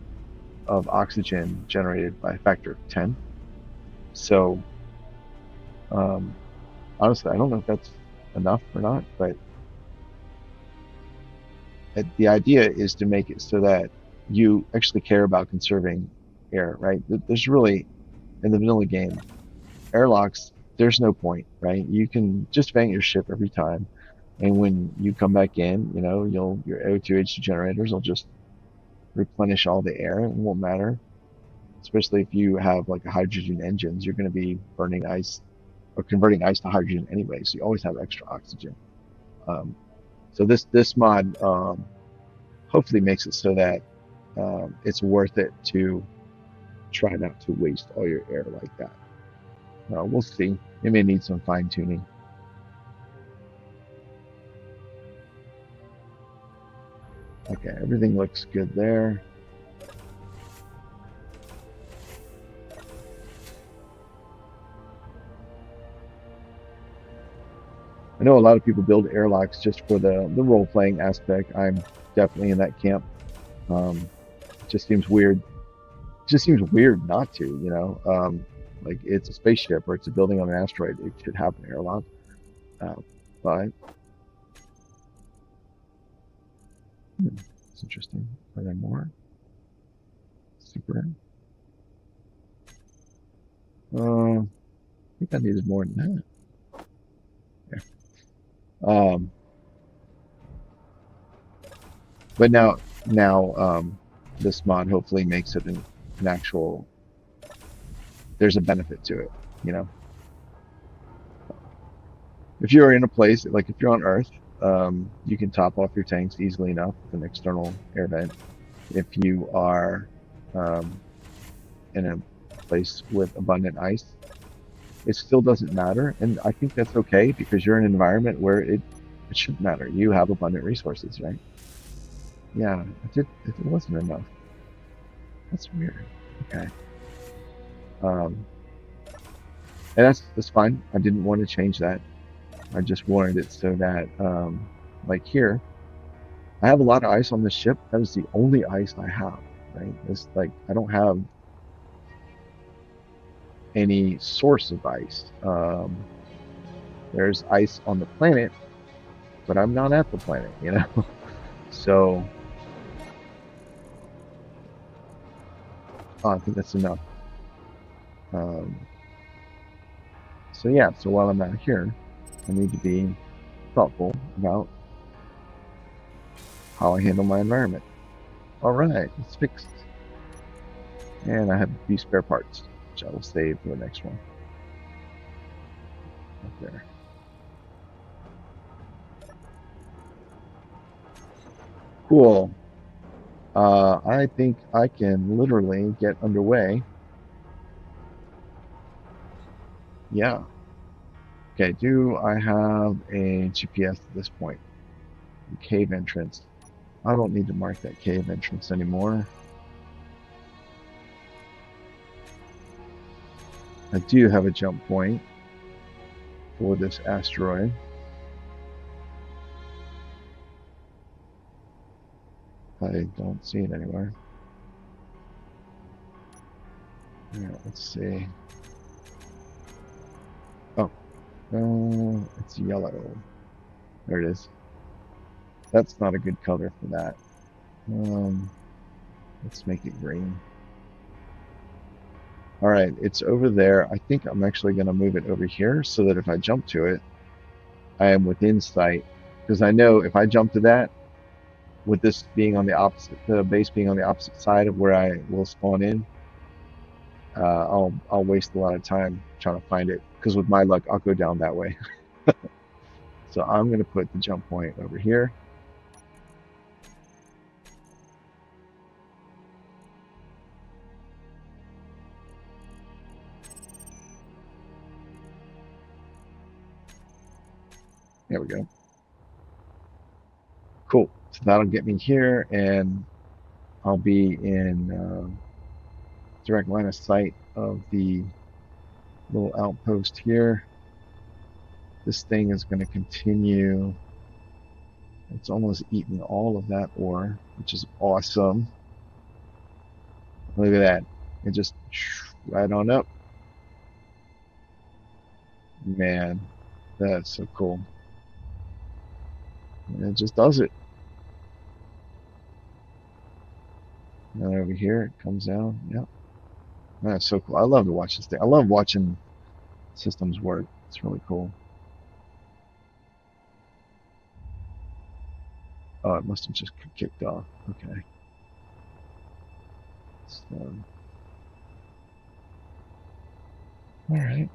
[SPEAKER 1] of oxygen generated by a factor of 10. So honestly, I don't know if that's enough or not, but the idea is to make it so that you actually care about conserving air, right? There's really, in the vanilla game, airlocks, there's no point, right? You can just vent your ship every time, and when you come back in, your O2H2 generators will just replenish all the air. It won't matter, especially if you have like a hydrogen engines. You're going to be burning ice or converting ice to hydrogen anyway, so you always have extra oxygen. Um, so this mod hopefully makes it so that it's worth it to try not to waste all your air like that. We'll see. It may need some fine tuning. Okay, everything looks good there. I know a lot of people build airlocks just for the role-playing aspect. I'm definitely in that camp. It just seems weird. It just seems weird not to. Like it's a spaceship or it's a building on an asteroid. It should have an airlock. But it's interesting. Are there more? Super. I think I needed more than that. Yeah. But now this mod hopefully makes it an actual. There's a benefit to it, you know. If you're in a place like if you're on Earth, you can top off your tanks easily enough with an external air vent. If you are in a place with abundant ice, it still doesn't matter, and I think that's okay because you're in an environment where it shouldn't matter. You have abundant resources, right? Yeah, it wasn't enough. That's weird. Okay. And that's fine. I didn't want to change that. I just wanted it so that, like here, I have a lot of ice on the ship. That is the only ice I have, right? It's like I don't have any source of ice. There's ice on the planet, but I'm not at the planet, you know? So, I think that's enough. Um, so yeah, so while I'm out here, I need to be thoughtful about how I handle my environment. All right, it's fixed. And I have a few spare parts, which I will save for the next one. Up there. Cool. I think I can literally get underway. Yeah. Okay, do I have a GPS at this point? Cave entrance. I don't need to mark that cave entrance anymore. I do have a jump point for this asteroid. I don't see it anywhere. Yeah, let's see. Oh, it's yellow. There it is. That's not a good color for that. Let's make it green. All right, it's over there. I think I'm actually going to move it over here so that if I jump to it, I am within sight. Because I know if I jump to that, with this being on the opposite, the base being on the opposite side of where I will spawn in, I'll waste a lot of time trying to find it. Because with my luck, I'll go down that way. So I'm going to put the jump point over here. There we go. Cool. So that'll get me here, and I'll be in direct line of sight of the little outpost here. This thing is going to continue. It's almost eaten all of that ore, which is awesome. Look at that. It just right on up. Man, that's so cool. And it just does it. And over here, it comes down. Yep. That's so cool. I love to watch this thing. I love watching systems work. It's really cool. Oh, it must have just kicked off. Okay. So, all right.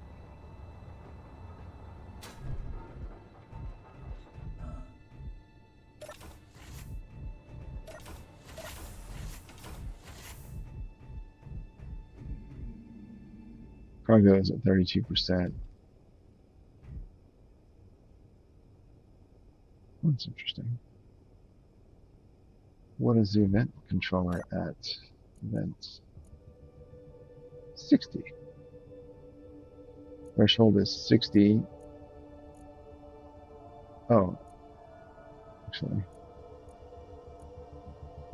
[SPEAKER 1] Cargo is at 32%. That's interesting. What is the event controller at? Events 60. Threshold is 60. Oh, actually,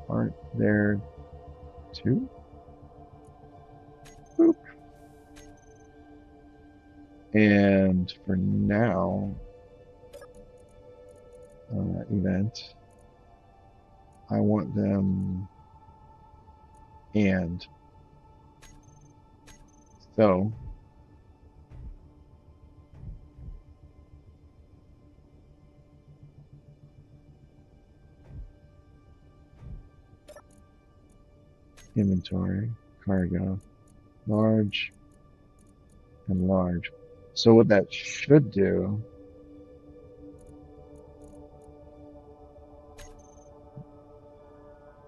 [SPEAKER 1] aren't there two? Boop. And for now, event, I want them and so inventory, cargo, large, and large. So what that should do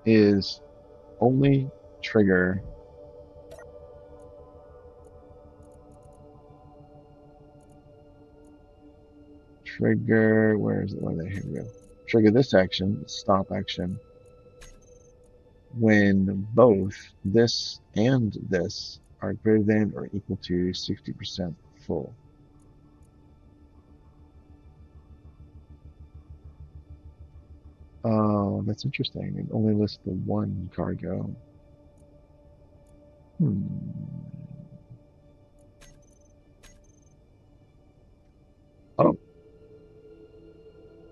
[SPEAKER 1] is only trigger where is it? Where here we go. Trigger this action, stop action, when both this and this are greater than or equal to 60% full. That's interesting. It only lists the one cargo. Hmm. Oh,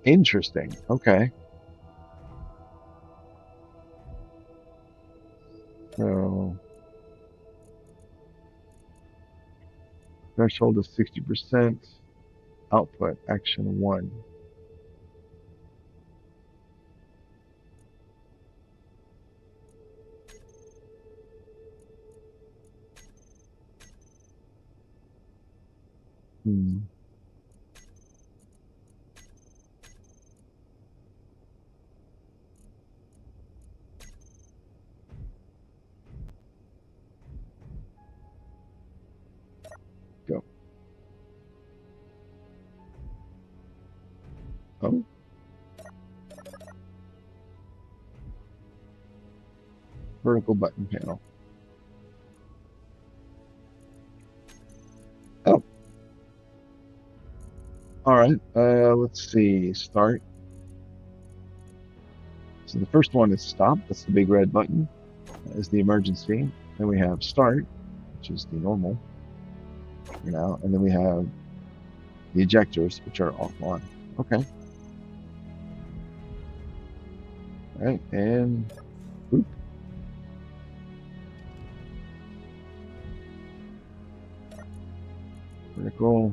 [SPEAKER 1] interesting. Okay. So threshold is 60%. Output action 1. Hmm. Go. Oh, vertical button panel. Oh, all right. Let's see. Start. So the first one is stop. That's the big red button. That is the emergency. Then we have start, which is the normal for now. And then we have the ejectors, which are offline. Okay. All right. And boop. Vertical.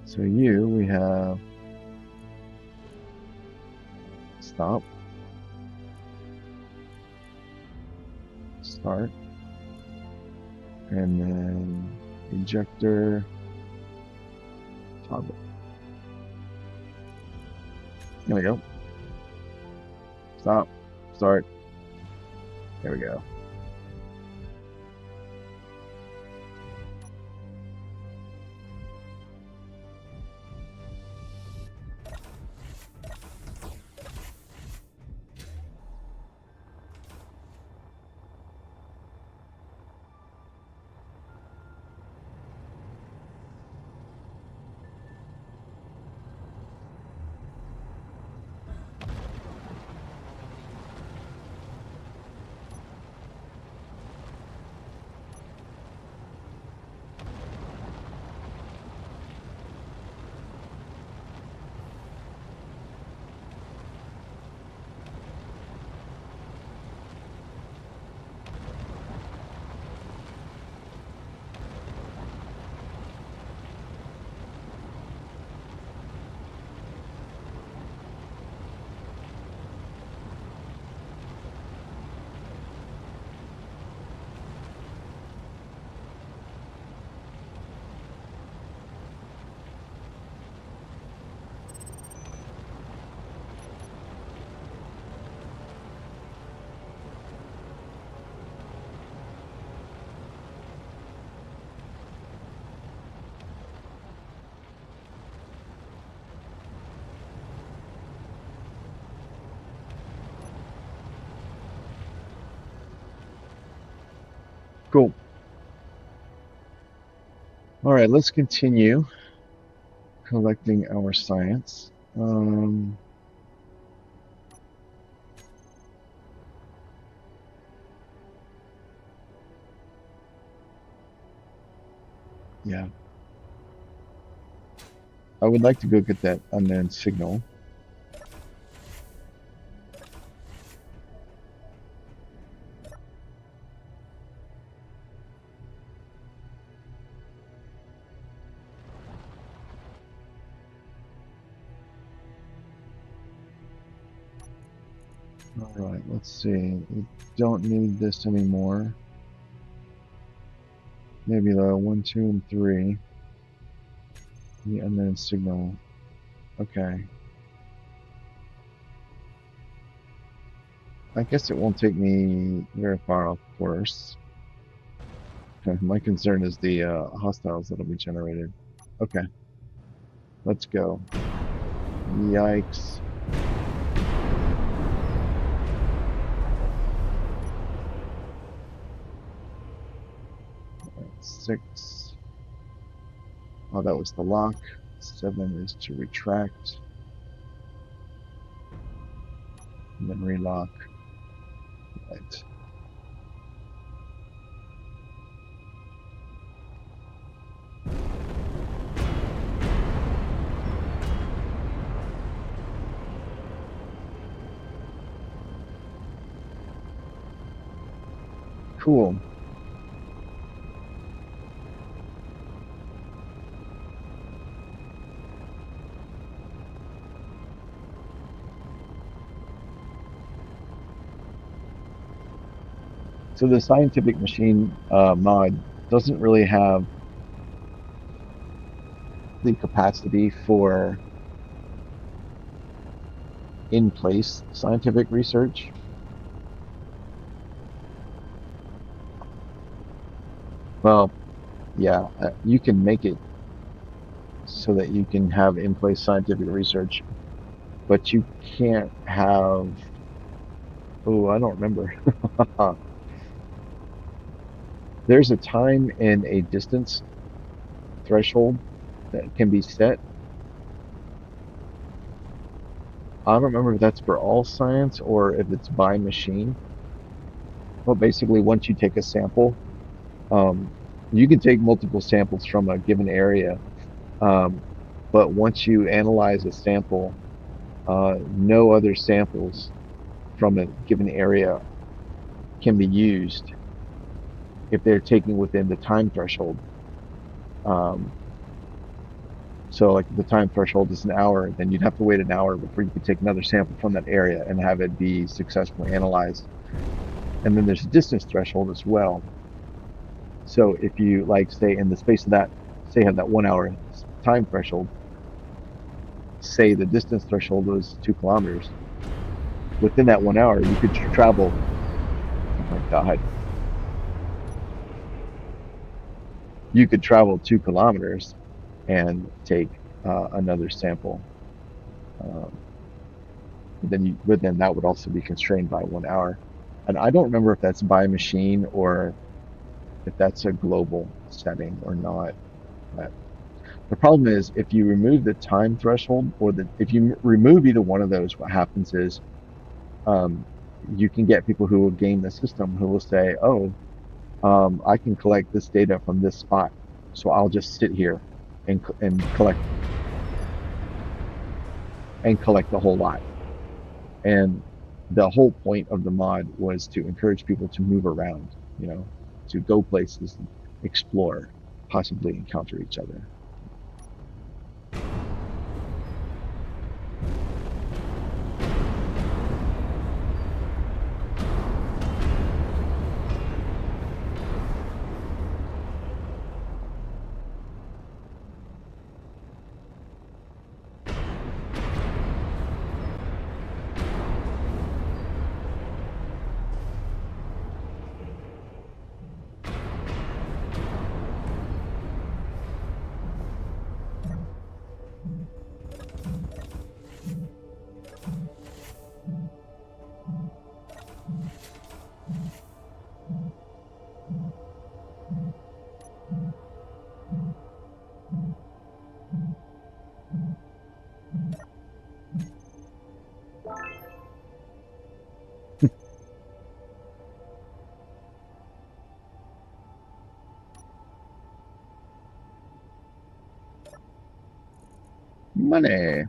[SPEAKER 1] So we have stop, start, and then ejector, toggle. There we go. Stop, start. There we go. Cool. All right, let's continue collecting our science. Yeah, I would like to go get that unknown signal. All right, let's see. We don't need this anymore. Maybe the 1, 2, and 3. The unknown signal. Okay. I guess it won't take me very far off course. My concern is the hostiles that'll be generated. Okay, let's go. Yikes. Right, 6. Oh, that was the lock. 7 is to retract. and then relock. Right. Cool. So the scientific machine mod doesn't really have the capacity for in-place scientific research. Well, yeah, you can make it so that you can have in-place scientific research, but you can't have, oh, I don't remember. There's a time and a distance threshold that can be set. I don't remember if that's for all science or if it's by machine. But basically, once you take a sample, um, you can take multiple samples from a given area. Um, but once you analyze a sample, no other samples from a given area can be used if they're taken within the time threshold. Um, so, like if the time threshold is an hour, then you'd have to wait an hour before you could take another sample from that area and have it be successfully analyzed. And then there's a distance threshold as well. So if you like say in the space of that, say have that 1 hour time threshold, say the distance threshold was 2 kilometers, within that 1 hour you could travel. Oh my God, you could travel 2 kilometers and take another sample. Um, but then that would also be constrained by 1 hour. And I don't remember if that's by machine or if that's a global setting or not. But the problem is if you remove the time threshold or if you remove either one of those, what happens is um, you can get people who will game the system who will say, "Oh, I can collect this data from this spot, so I'll just sit here and collect the whole lot." And the whole point of the mod was to encourage people to move around, you know, to go places, explore, possibly encounter each other. Money.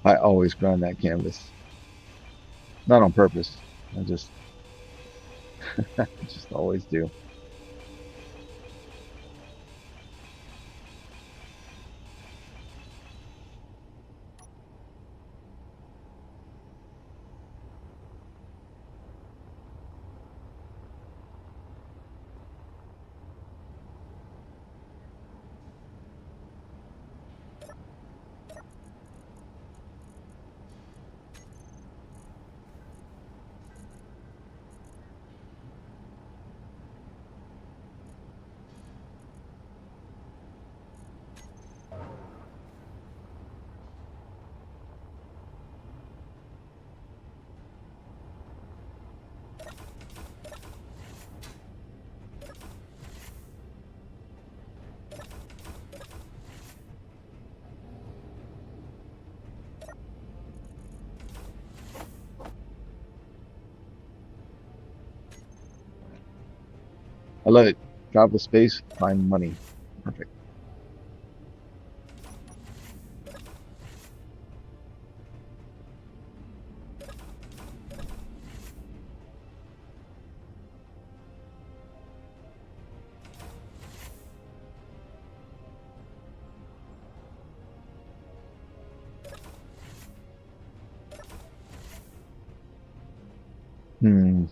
[SPEAKER 1] I always grind that canvas, not on purpose. I just, I just always do. I love it. Travel space, find money. Perfect. Hmm.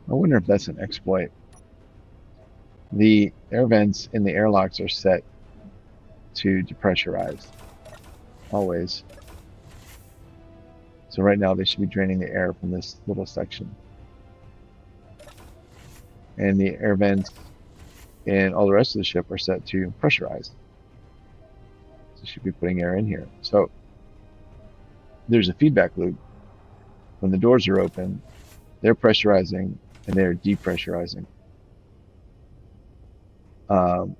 [SPEAKER 1] I wonder if that's an exploit. The air vents in the airlocks are set to depressurize, always. So right now they should be draining the air from this little section. And the air vents in all the rest of the ship are set to pressurize. So you should be putting air in here. So there's a feedback loop. When the doors are open, they're pressurizing and they're depressurizing. Um,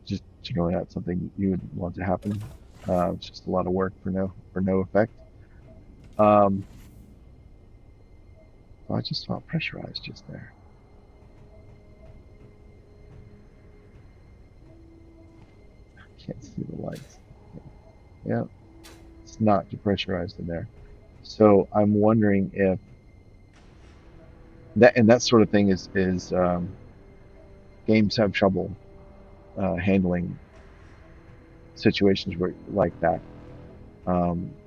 [SPEAKER 1] just generally not something you would want to happen. It's just a lot of work for no effect. Um, oh, I just saw pressurized just there. Can't see the lights. Yeah, it's not depressurized in there. So I'm wondering if that sort of thing is games have trouble handling situations where like that.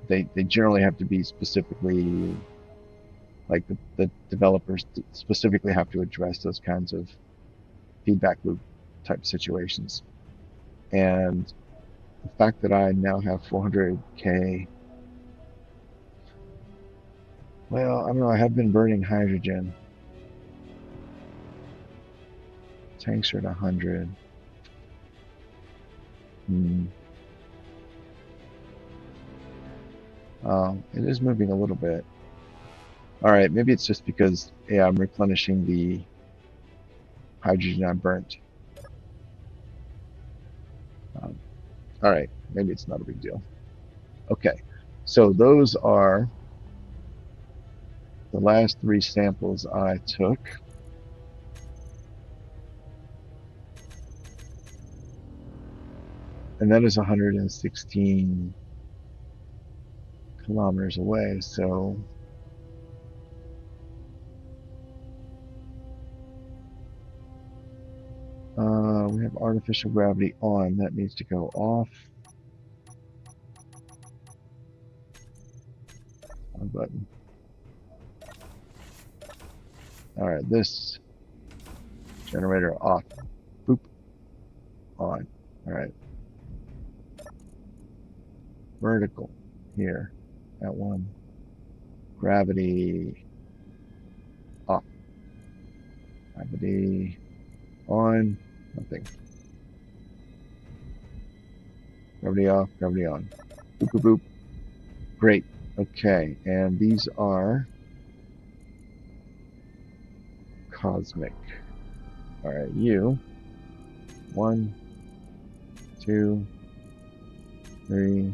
[SPEAKER 1] They generally have to be specifically like the developers specifically have to address those kinds of feedback loop type situations. And the fact that I now have 400K, well, I don't know, I have been burning hydrogen. Tanks are at 100. Hmm. It is moving a little bit. All right, maybe it's just because, yeah, I'm replenishing the hydrogen I burnt. Um, all right, maybe it's not a big deal. Okay, so those are the last 3 samples I took. And that is 116 kilometers away. So we have artificial gravity on. That needs to go off. On button. All right, this generator off. Boop. On. All right. Vertical here at 1. Gravity off. Gravity on. Nothing. Gravity off. Gravity on. Boop, boop, boop. Great. Okay, and these are cosmic. All right, you. 1, 2, 3,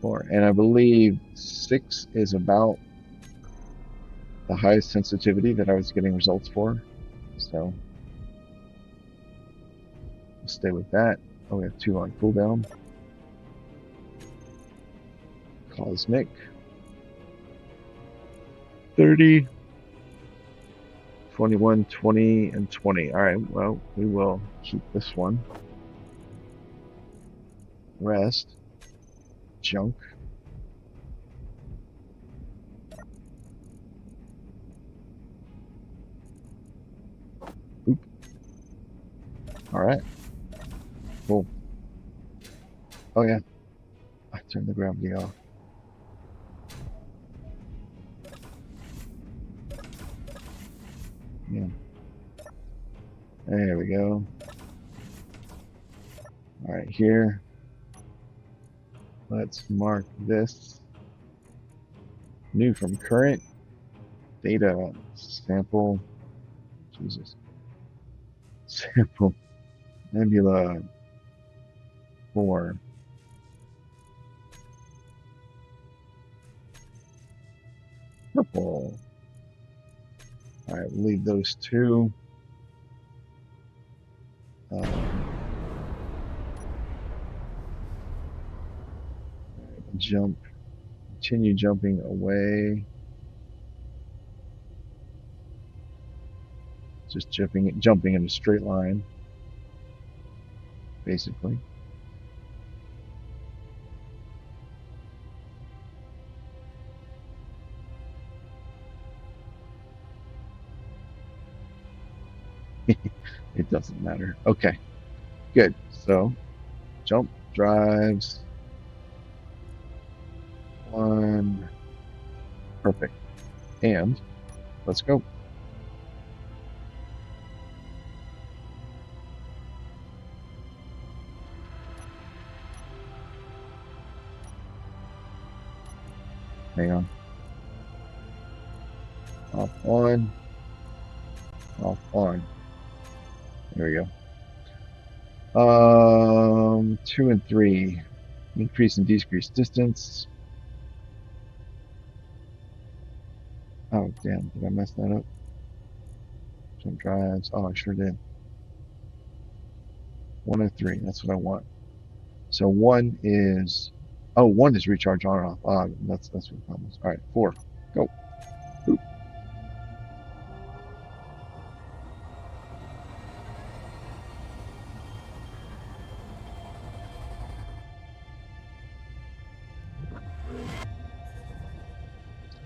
[SPEAKER 1] 4. And I believe 6 is about the highest sensitivity that I was getting results for. So we'll stay with that. Oh, we have 2 on cooldown. Cosmic. 30, 21, 20, and 20. All right, well, we will keep this one. Rest. Junk. Oop. All right. Cool. Oh, yeah. I turned the gravity off. Yeah. There we go. All right, here. Let's mark this. New from current. Data sample. Jesus. Sample. Nebula 4. Purple. All right, we'll leave those two. Jump, continue jumping away. Just jumping in a straight line, basically. It doesn't matter. Okay, good. So, jump, drives, one, perfect. And let's go. Hang on. Off on. Off on. There we go. 2 and 3. Increase and decrease distance. Oh, damn. Did I mess that up? Jump drives. Oh, I sure did. 1 and 3. That's what I want. So 1 is... Oh, 1 is recharge on and off. That's what the problem is. All right, 4. Go. Boop.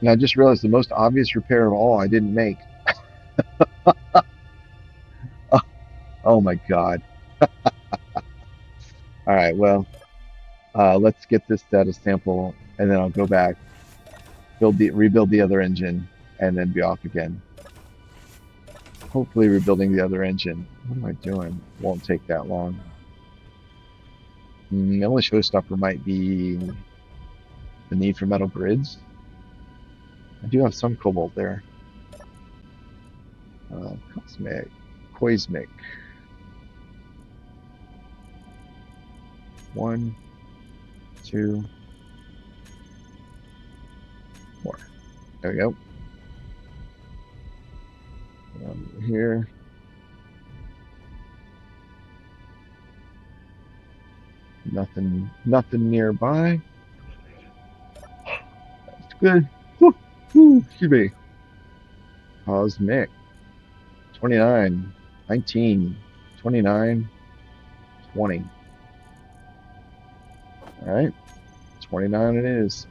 [SPEAKER 1] And I just realized the most obvious repair of all I didn't make. Oh my God. All right, well, let's get this data sample and then I'll go back, rebuild the other engine, and then be off again. Hopefully rebuilding the other engine. What am I doing? Won't take that long. The only showstopper might be the need for metal grids. I do have some cobalt there. Cosmic. 1, 2, 4. There we go. Here. Nothing nearby. That's good. Excuse me. Cosmic. 29, 19, 29, 20. All right, 29 it is.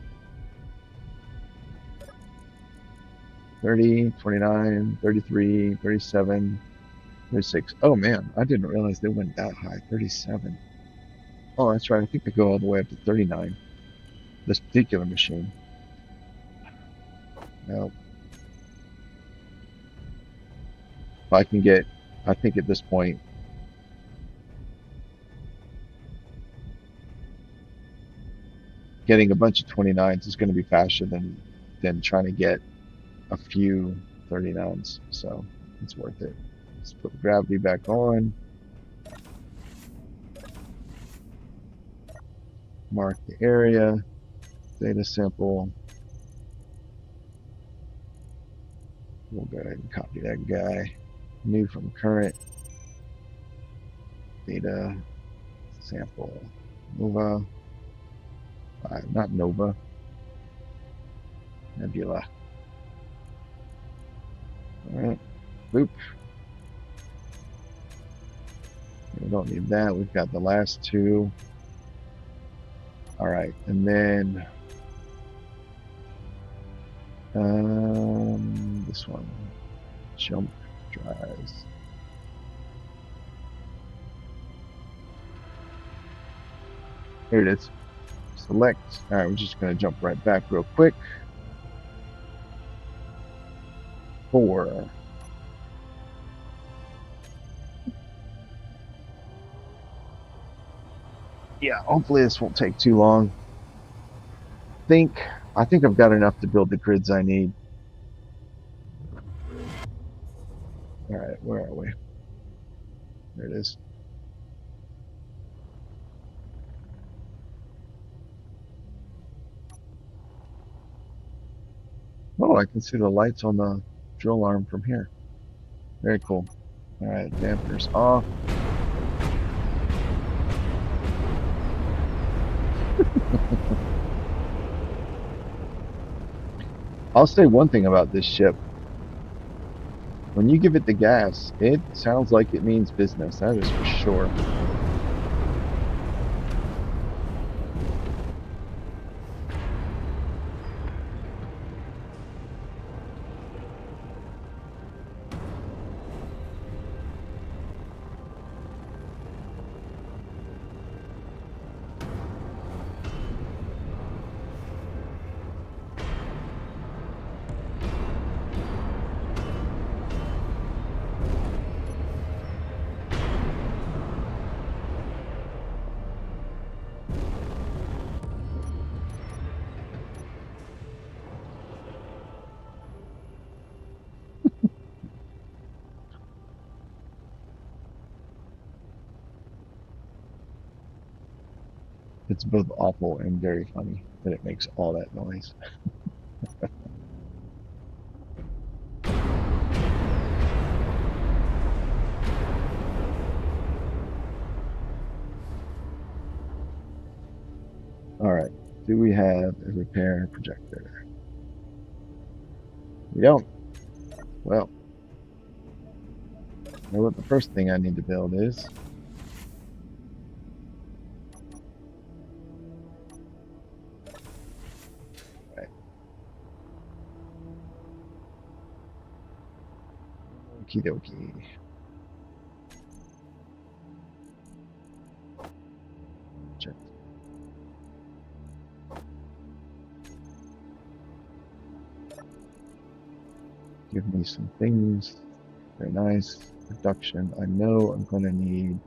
[SPEAKER 1] 30, 29, 33, 37, 36. Oh man, I didn't realize they went that high. 37. Oh, that's right. I think they go all the way up to 39. This particular machine. Now, if I can get, I think at this point, getting a bunch of 29s is going to be faster than trying to get a few 39s. So it's worth it. Let's put gravity back on. Mark the area. Data sample. We'll go ahead and copy that guy. New from current. Data sample. Nova. Not Nova. Nebula. All right. Boop. We don't need that. We've got the last two. All right, and then this one, jump drives. Here it is. Select. All right, we're just going to jump right back real quick. 4. Yeah, hopefully this won't take too long. I think I've got enough to build the grids I need. All right, where are we? There it is. Oh, I can see the lights on the drill arm from here. Very cool. All right, dampers off. I'll say one thing about this ship. When you give it the gas, it sounds like it means business. That is for sure. It's both awful and very funny that it makes all that noise. All right, do we have a repair projector? We don't. Well, I know what the first thing I need to build is. Right. Okie dokie. Check. Give me some things. Very nice. Production. I know I'm going to need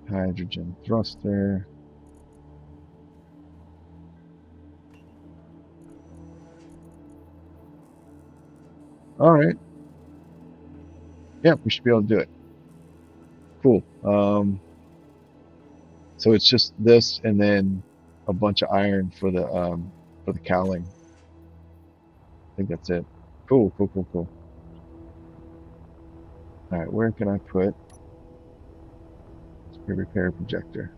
[SPEAKER 1] hydrogen thruster. All right. Yeah, we should be able to do it. Cool. So it's just this and then a bunch of iron for the cowling. I think that's it. Cool, cool, cool, cool. All right, where can I put a repair projector?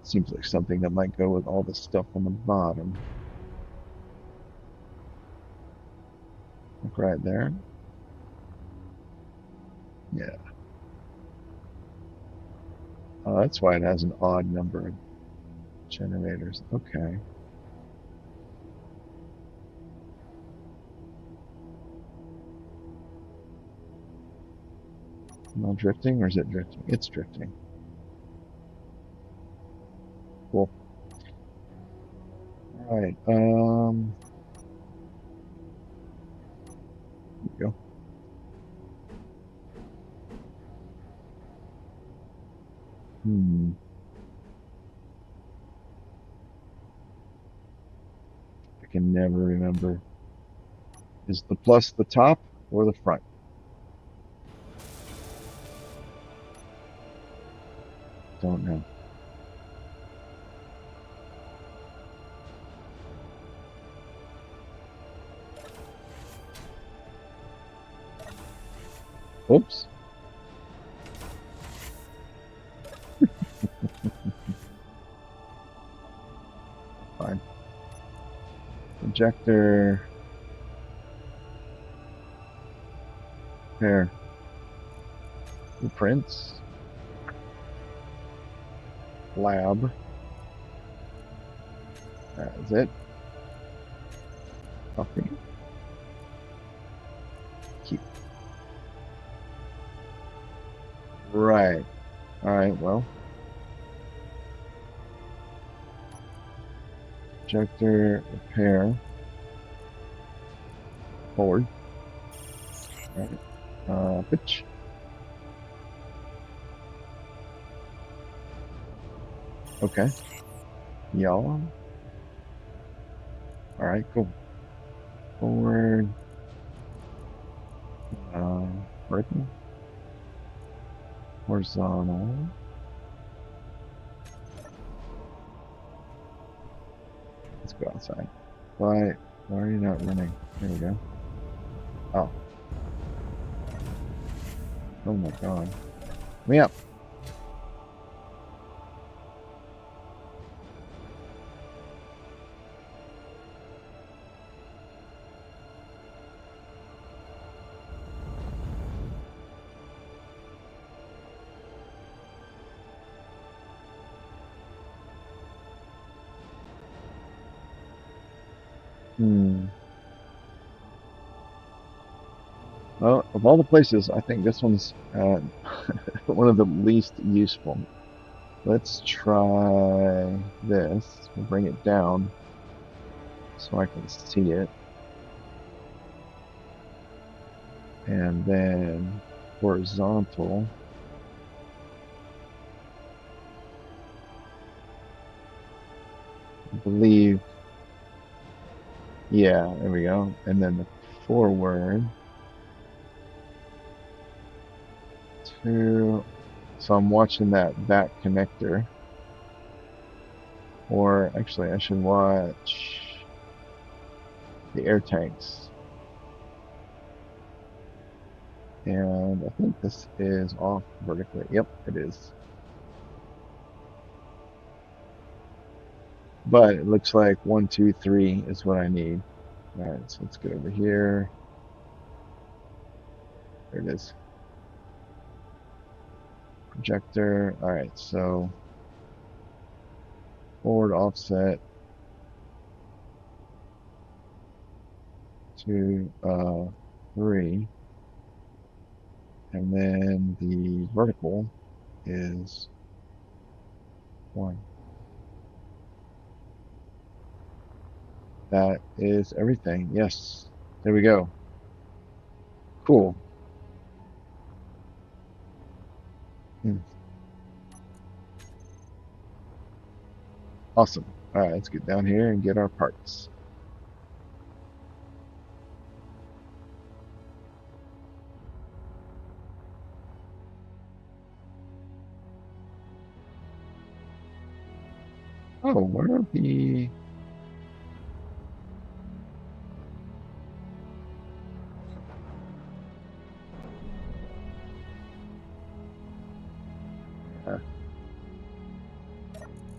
[SPEAKER 1] Seems like something that might go with all the stuff on the bottom. Like right there. Yeah. Oh, that's why it has an odd number of generators. Okay. Am I drifting or is it drifting? It's drifting. Cool. All right. Here we go. I can never remember. Is the plus the top or the front? Don't know. Oops. Fine. Projector. There. Blueprints. Lab. That is it. Copy. Keep. Right. All right, well. Projector repair. Forward. All right. Pitch. Okay. Y'all. All right, cool. Forward. Vertical. Horizontal. go outside. Why are you not running? There we go. Oh. Oh my god. Me up. Well, of all the places, I think this one's one of the least useful. Let's try this. We'll bring it down so I can see it. And then horizontal. I believe. Yeah, there we go. And then the forward. So I'm watching that back connector. Or actually, I should watch the air tanks. And I think this is off vertically. Yep, it is. But it looks like 1, 2, 3 is what I need. All right, so let's get over here. There it is. Projector. All right, so forward offset to 3. And then the vertical is 1. That is everything. Yes. There we go. Cool. Awesome. All right, let's get down here and get our parts. Oh, where are the...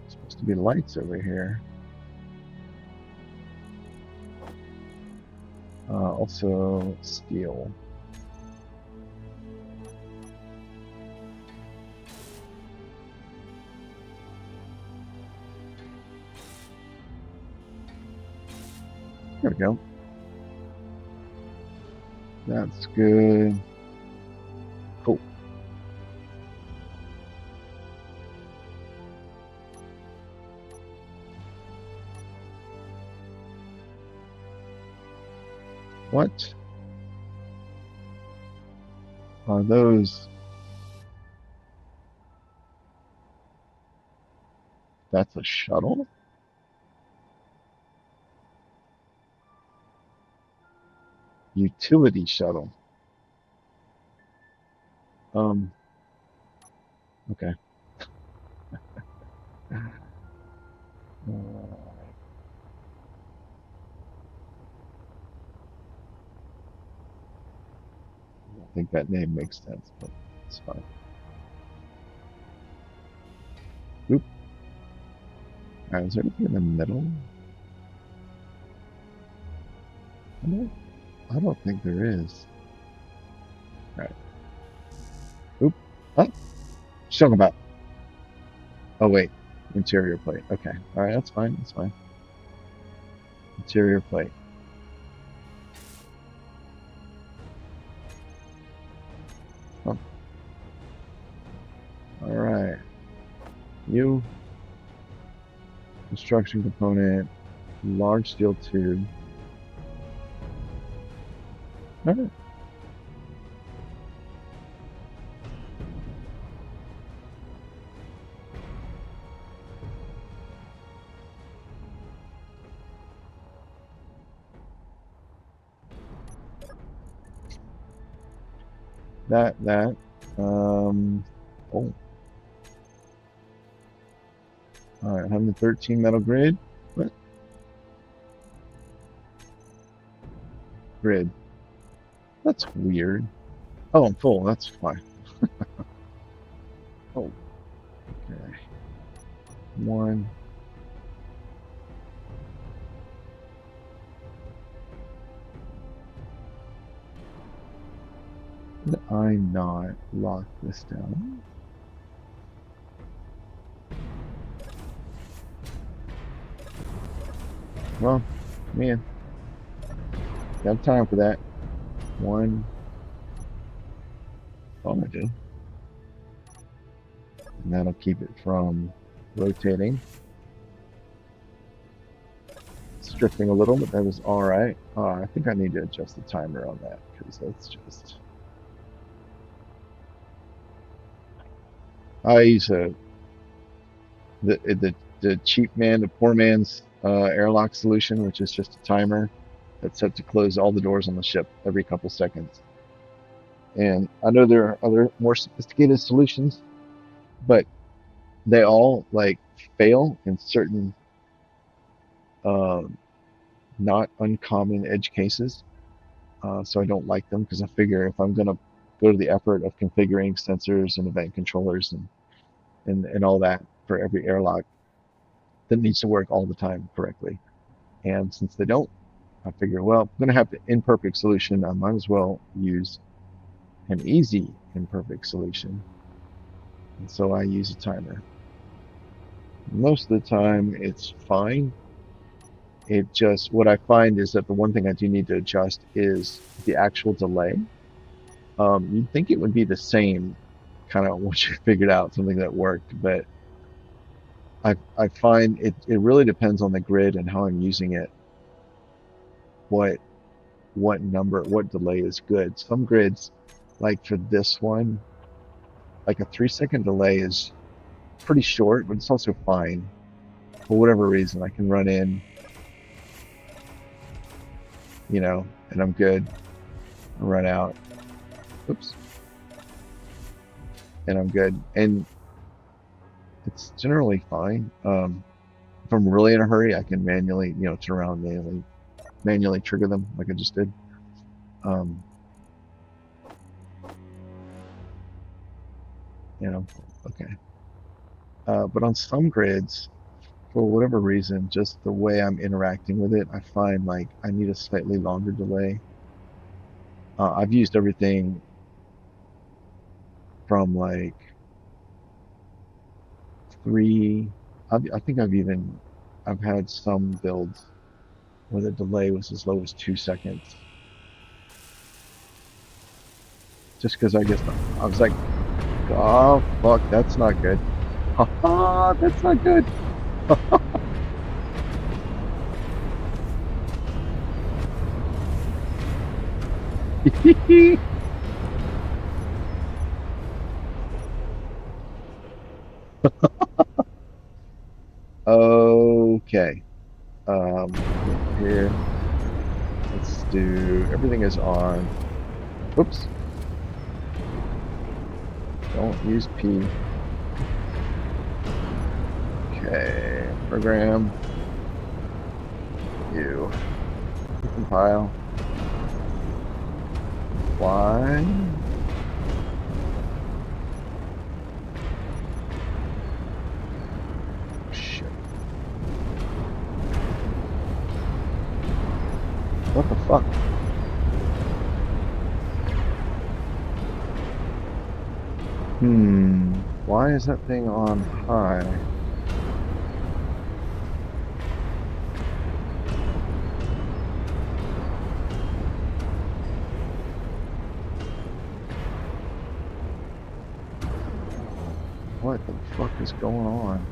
[SPEAKER 1] supposed to be lights over here. Also steel. There we go. That's good. Cool. What are those? That's a shuttle? Utility shuttle. Okay. I think that name makes sense, but it's fine. Oop. Alright, is there anything in the middle? I don't think there is. Alright. Oop. Oh, talking about. Oh wait, interior plate. Okay. Alright, that's fine. That's fine. Interior plate. Oh. Alright. You. Construction component. Large steel tube. Alright. That. Oh. Alright, 113 metal grid. What? grid. That's weird. Oh, I'm full. That's fine. Oh, okay. One. Did I not lock this down? Well, man, got time for that. One. Oh, I do. And that'll keep it from rotating. It's drifting a little, but that was all right. I think I need to adjust the timer on that because that's just. I use the cheap man, the poor man's airlock solution, which is just a timer that's set to close all the doors on the ship every couple seconds. And I know there are other more sophisticated solutions, but they all like fail in certain uh, not uncommon edge cases. So I don't like them because I figure if I'm going to go to the effort of configuring sensors and event controllers and all that for every airlock, that needs to work all the time correctly. And since they don't, I figure, well, I'm going to have the imperfect solution. I might as well use an easy imperfect solution. And so I use a timer. Most of the time, it's fine. It just, what I find is that the one thing I do need to adjust is the actual delay. You'd think it would be the same kind of once you figured out something that worked, but I find it really depends on the grid and how I'm using it. What what delay is good. Some grids, like for this one, like a 3 second delay is pretty short, but it's also fine. For whatever reason, I can run in, and I'm good. I run out. Oops. And I'm good. And it's generally fine. If I'm really in a hurry, I can manually, turn around and manually trigger them like I just did. Um, okay. But on some grids, for whatever reason, just the way I'm interacting with it, I find like I need a slightly longer delay. I've used everything from like three. I think I've had some builds where the delay was as low as 2 seconds. Just because I guess I was like, oh fuck, that's not good. Haha, that's not good. Okay. Here. Let's do everything is on. Oops. Don't use P. Okay. Program. You. Compile. Fly. Shit. What the fuck? Why is that thing on high? What the fuck is going on?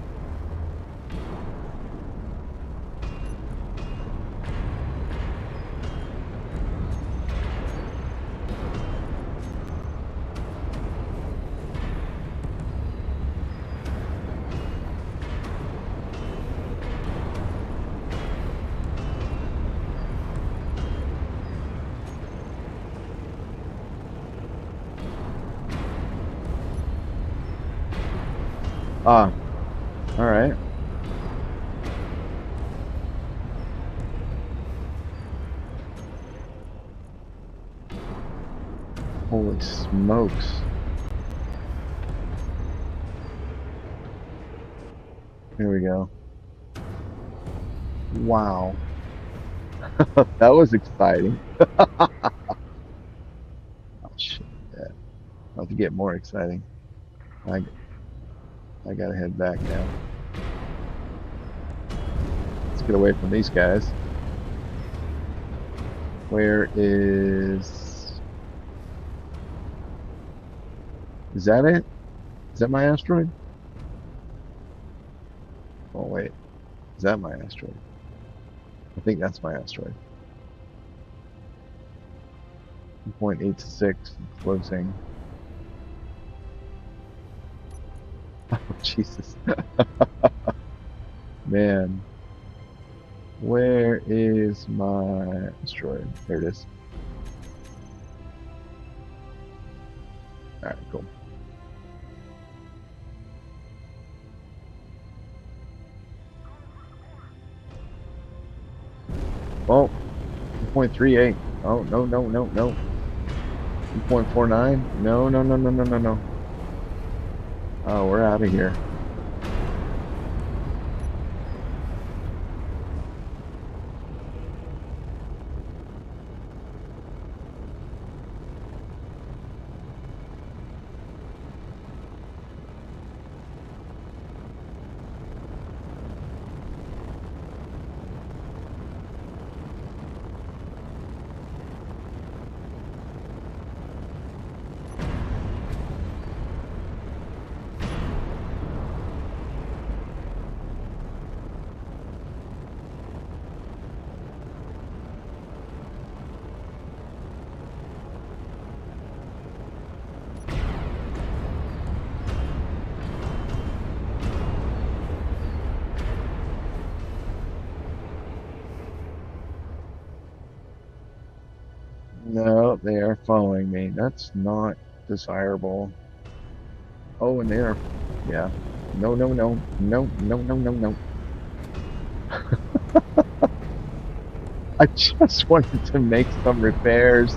[SPEAKER 1] Ah, all right. Holy smokes. Here we go. Wow. That was exciting. Oh shit. Yeah. About to get more exciting. I I gotta head back now. Let's get away from these guys. Where is that it? Is that my asteroid? Oh wait, is that my asteroid? I think that's my asteroid. 2.86 closing. Oh Jesus. Man. Where is my asteroid? There it is. Alright, cool. Well, 2.38. Oh, no, no, no, no. 2.49. No, no, no, no, no, no, no. Oh, we're out of here. No, they are following me. That's not desirable. Oh, and they are, yeah. No, no, no, no, no, no, no, no. I just wanted to make some repairs.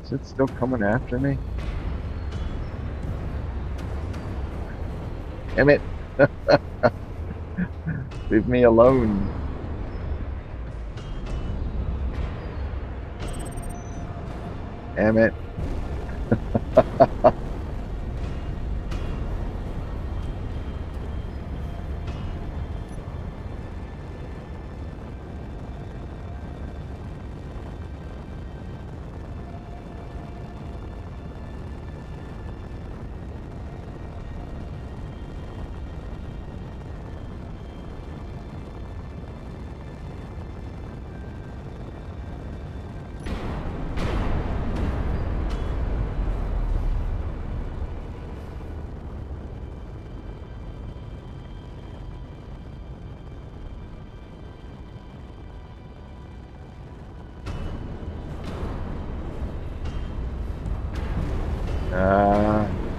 [SPEAKER 1] Is it still coming after me? Damn it. Leave me alone. Damn it.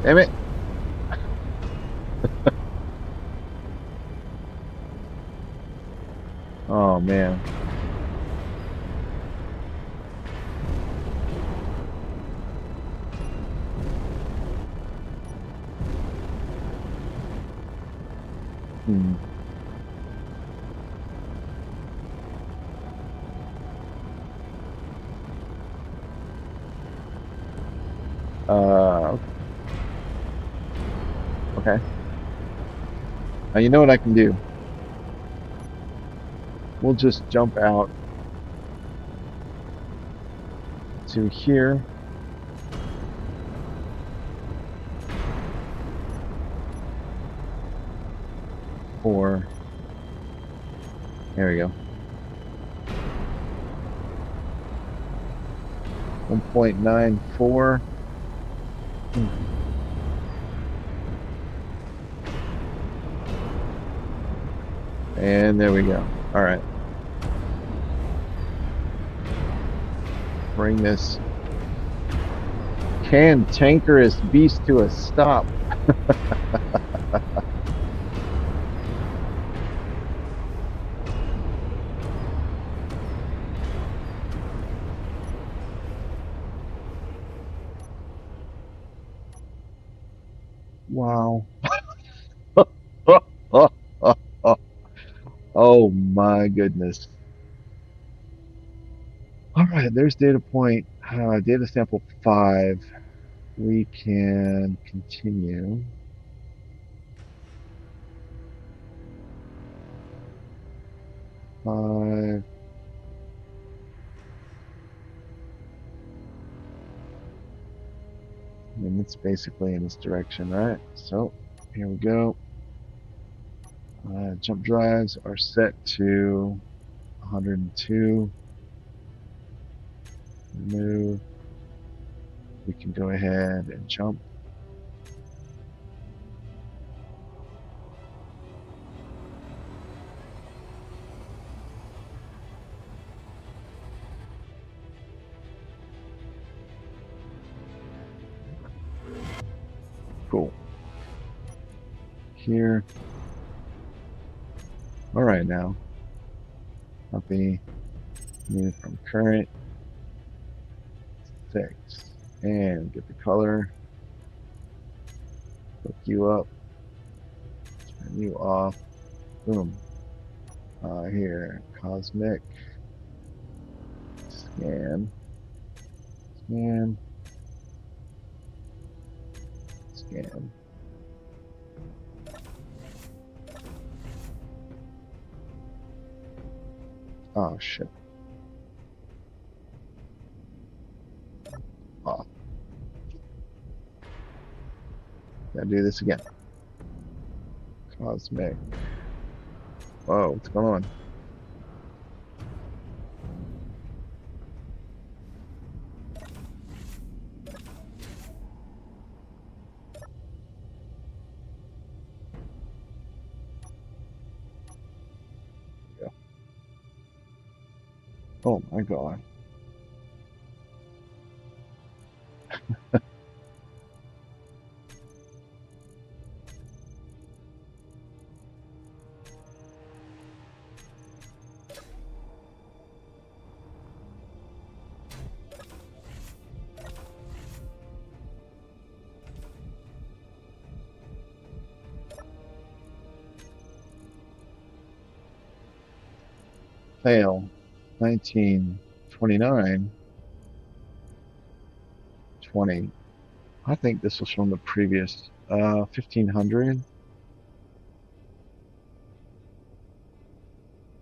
[SPEAKER 1] Damn it. Oh man. Hmm. Okay. Now you know what I can do. We'll just jump out to here. Or there we go. 1.94. And there we go. All right. Bring this cantankerous beast to a stop. Wow. Oh my goodness. All right, there's data point, data sample 5. We can continue. Five. And it's basically in this direction, right? So here we go. Jump drives are set to 102. Remove. We can go ahead and jump. Cool. Here. All right, now. Copy. Move from current. Fix. And get the color. Hook you up. Turn you off. Boom. Here. Cosmic. Scan. Scan. Scan. Oh shit. Off. Gotta do this again. Cosmic. Whoa, what's going on? Oh my god. Fail. 1929. 20. I think this was from the previous 1500.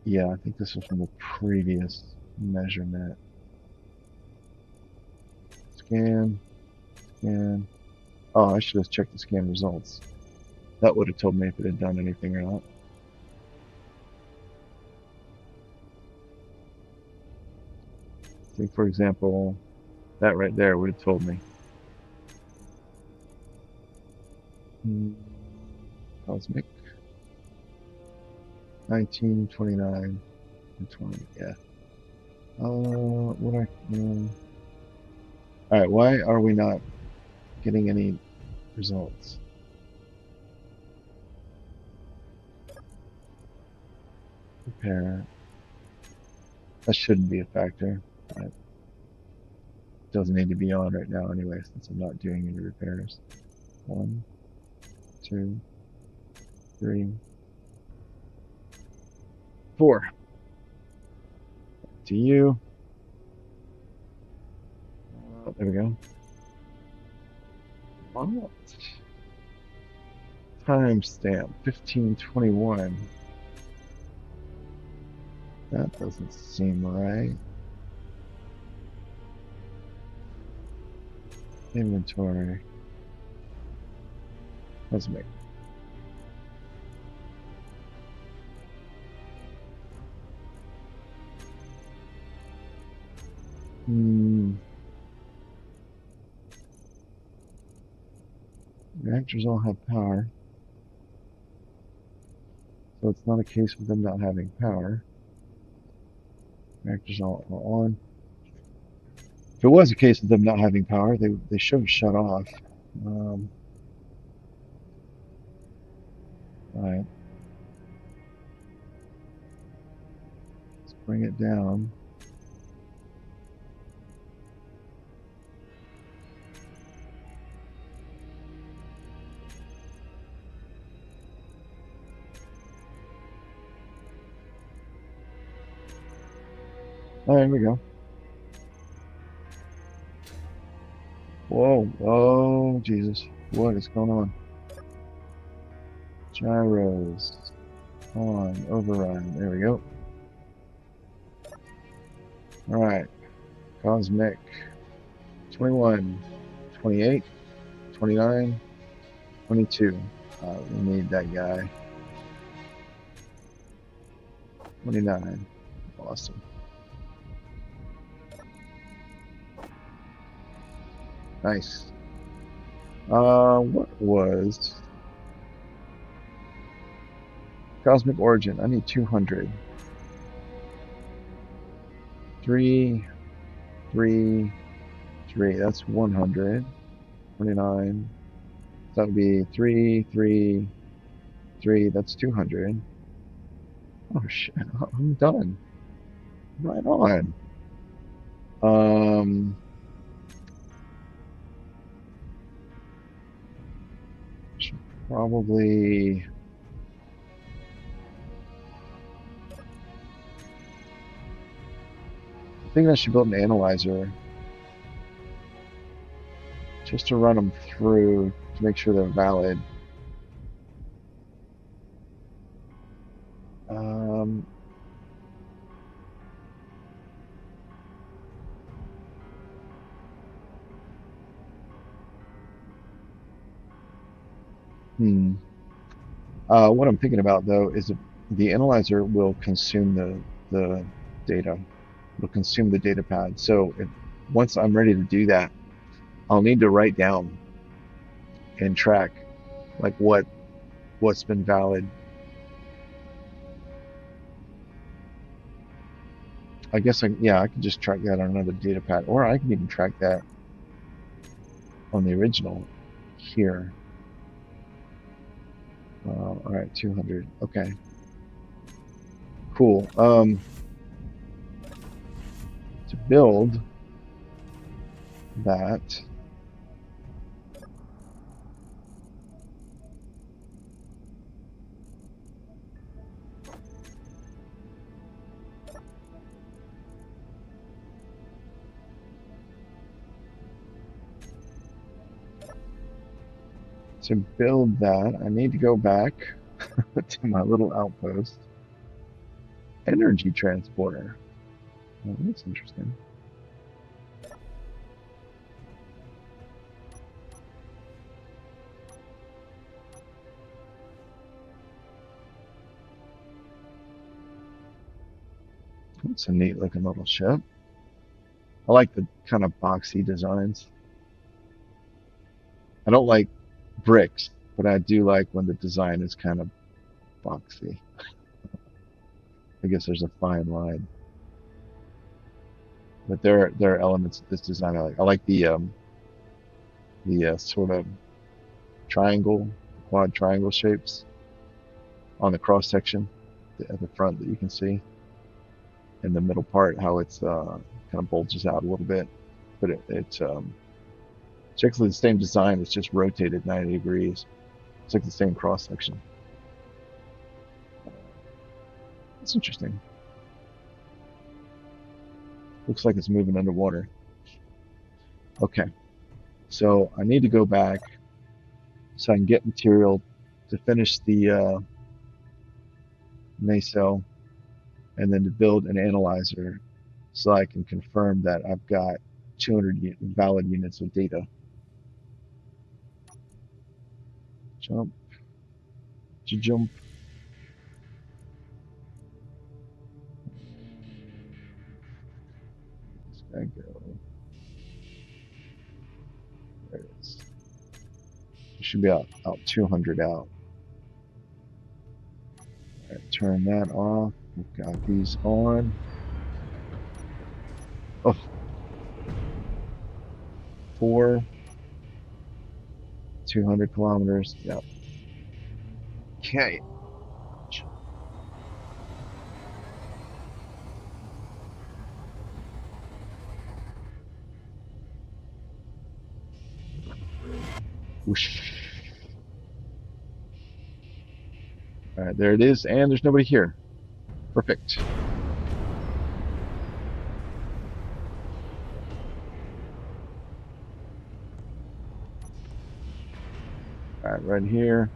[SPEAKER 1] Yeah, I think this was from the previous measurement. Scan, scan. Oh, I should have checked the scan results. That would have told me if it had done anything or not. See, for example, that right there would have told me. Cosmic. 1929 and 20. Yeah. What all right, why are we not getting any results? Repair. That shouldn't be a factor. It doesn't need to be on right now anyway, since I'm not doing any repairs. 1, 2, 3, 4. Back to you. There we go. What? Timestamp 1521. That doesn't seem right. Inventory. Let's make. Reactors all have power, so it's not a case of them not having power. Reactors all are on. If it was a case of them not having power, they should have shut off. All right, let's bring it down. Oh, there we go. Whoa, oh Jesus, what is going on? Gyros on, override, there we go. All right, cosmic, 21, 28, 29, 22. We need that guy. 29, awesome. Nice. What was cosmic origin? I need 200. 3, 3, 3. That's 100. 29. So that would be 3, 3, 3. That's 200. Oh shit! I'm done. Right on. Should probably. I think I should build an analyzer just to run them through to make sure they're valid. What I'm thinking about though is the analyzer will consume the data, will consume the data pad. So once I'm ready to do that, I'll need to write down and track like what's been valid. I guess I can just track that on another data pad, or I can even track that on the original here. All right, 200. Okay, cool. To build that, I need to go back to my little outpost. Energy transporter. Oh, that's interesting. It's a neat looking little ship. I like the kind of boxy designs. I don't like bricks, but I do like when the design is kind of boxy. I guess there's a fine line. But there are elements of this design I like. I like the sort of triangle, quad triangle shapes on the cross section at the front that you can see. In the middle part, how it's kind of bulges out a little bit, but it's actually the same design. It's just rotated 90 degrees. It's like the same cross section. It's interesting. Looks like it's moving underwater. Okay, so I need to go back so I can get material to finish the nacelle, and then to build an analyzer so I can confirm that I've got 200 valid units of data. Jump. Jump. This guy go. There it is. It should be out 200 out. All right, turn that off. We've got these on. Oh, 200 kilometers. Yep. Okay. Whoosh. All right, there it is, and there's nobody here. Perfect. All right, right here.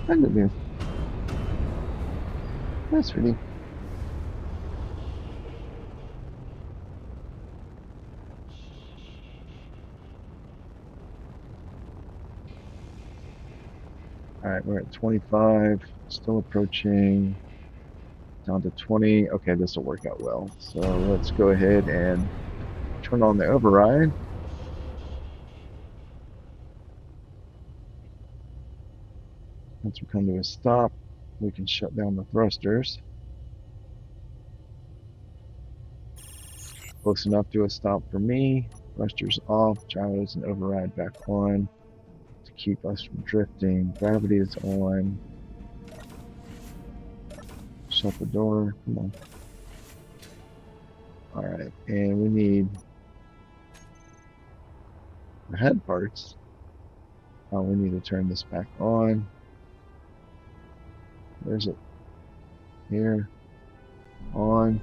[SPEAKER 1] Kind of new. That's really. All right, we're at 25. Still approaching. Down to 20. Okay, this will work out well. So let's go ahead and turn on the override. Once we come to a stop, we can shut down the thrusters. Close enough to a stop for me. Thrusters off, gyros and override back on to keep us from drifting. Gravity is on. Shut the door. Come on. All right, and we need the head parts. We need to turn this back on. Where's it? Here. On.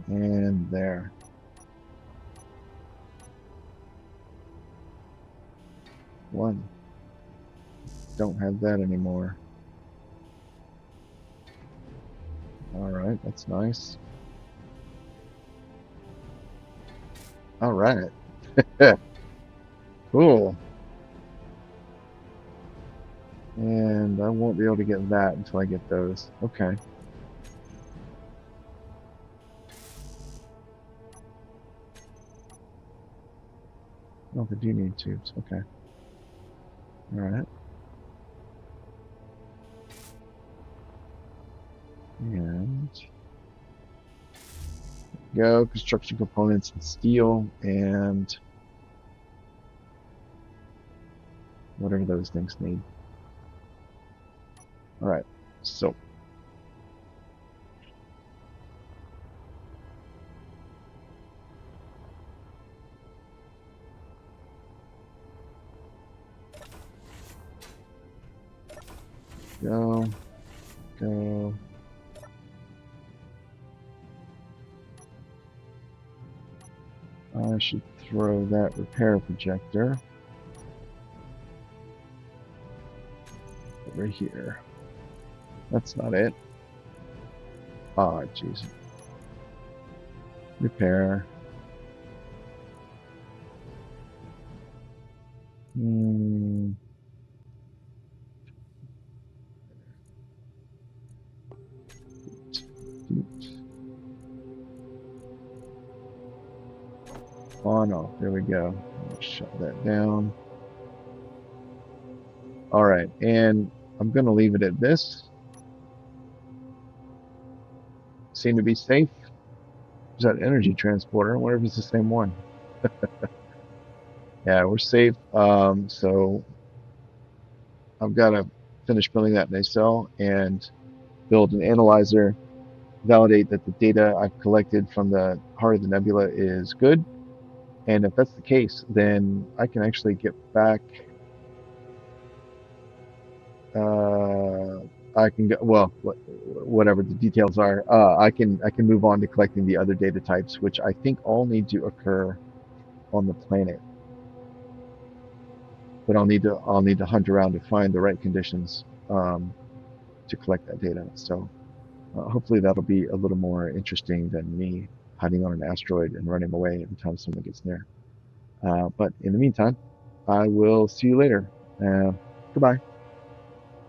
[SPEAKER 1] And there. One. Don't have that anymore. All right, that's nice. All right. Cool. And I won't be able to get that until I get those. Okay. Oh, they do need tubes. Okay. All right. And go construction components and steel and whatever those things need. All right. So go. I should throw that repair projector over here. That's not it. Ah, jeez. Repair. On off. There we go. Shut that down. All right, and I'm going to leave it at this. Seem to be safe. Is that energy transporter? I wonder if it's the same one. Yeah, we're safe. So I've got to finish building that nacelle and build an analyzer, validate that the data I've collected from the heart of the nebula is good. And if that's the case, then I can actually get back I can go, well, whatever the details are, I can move on to collecting the other data types, which I think all need to occur on the planet. But I'll need to hunt around to find the right conditions to collect that data. So hopefully that'll be a little more interesting than me hiding on an asteroid and running away every time someone gets near. But in the meantime, I will see you later. Uh, Goodbye.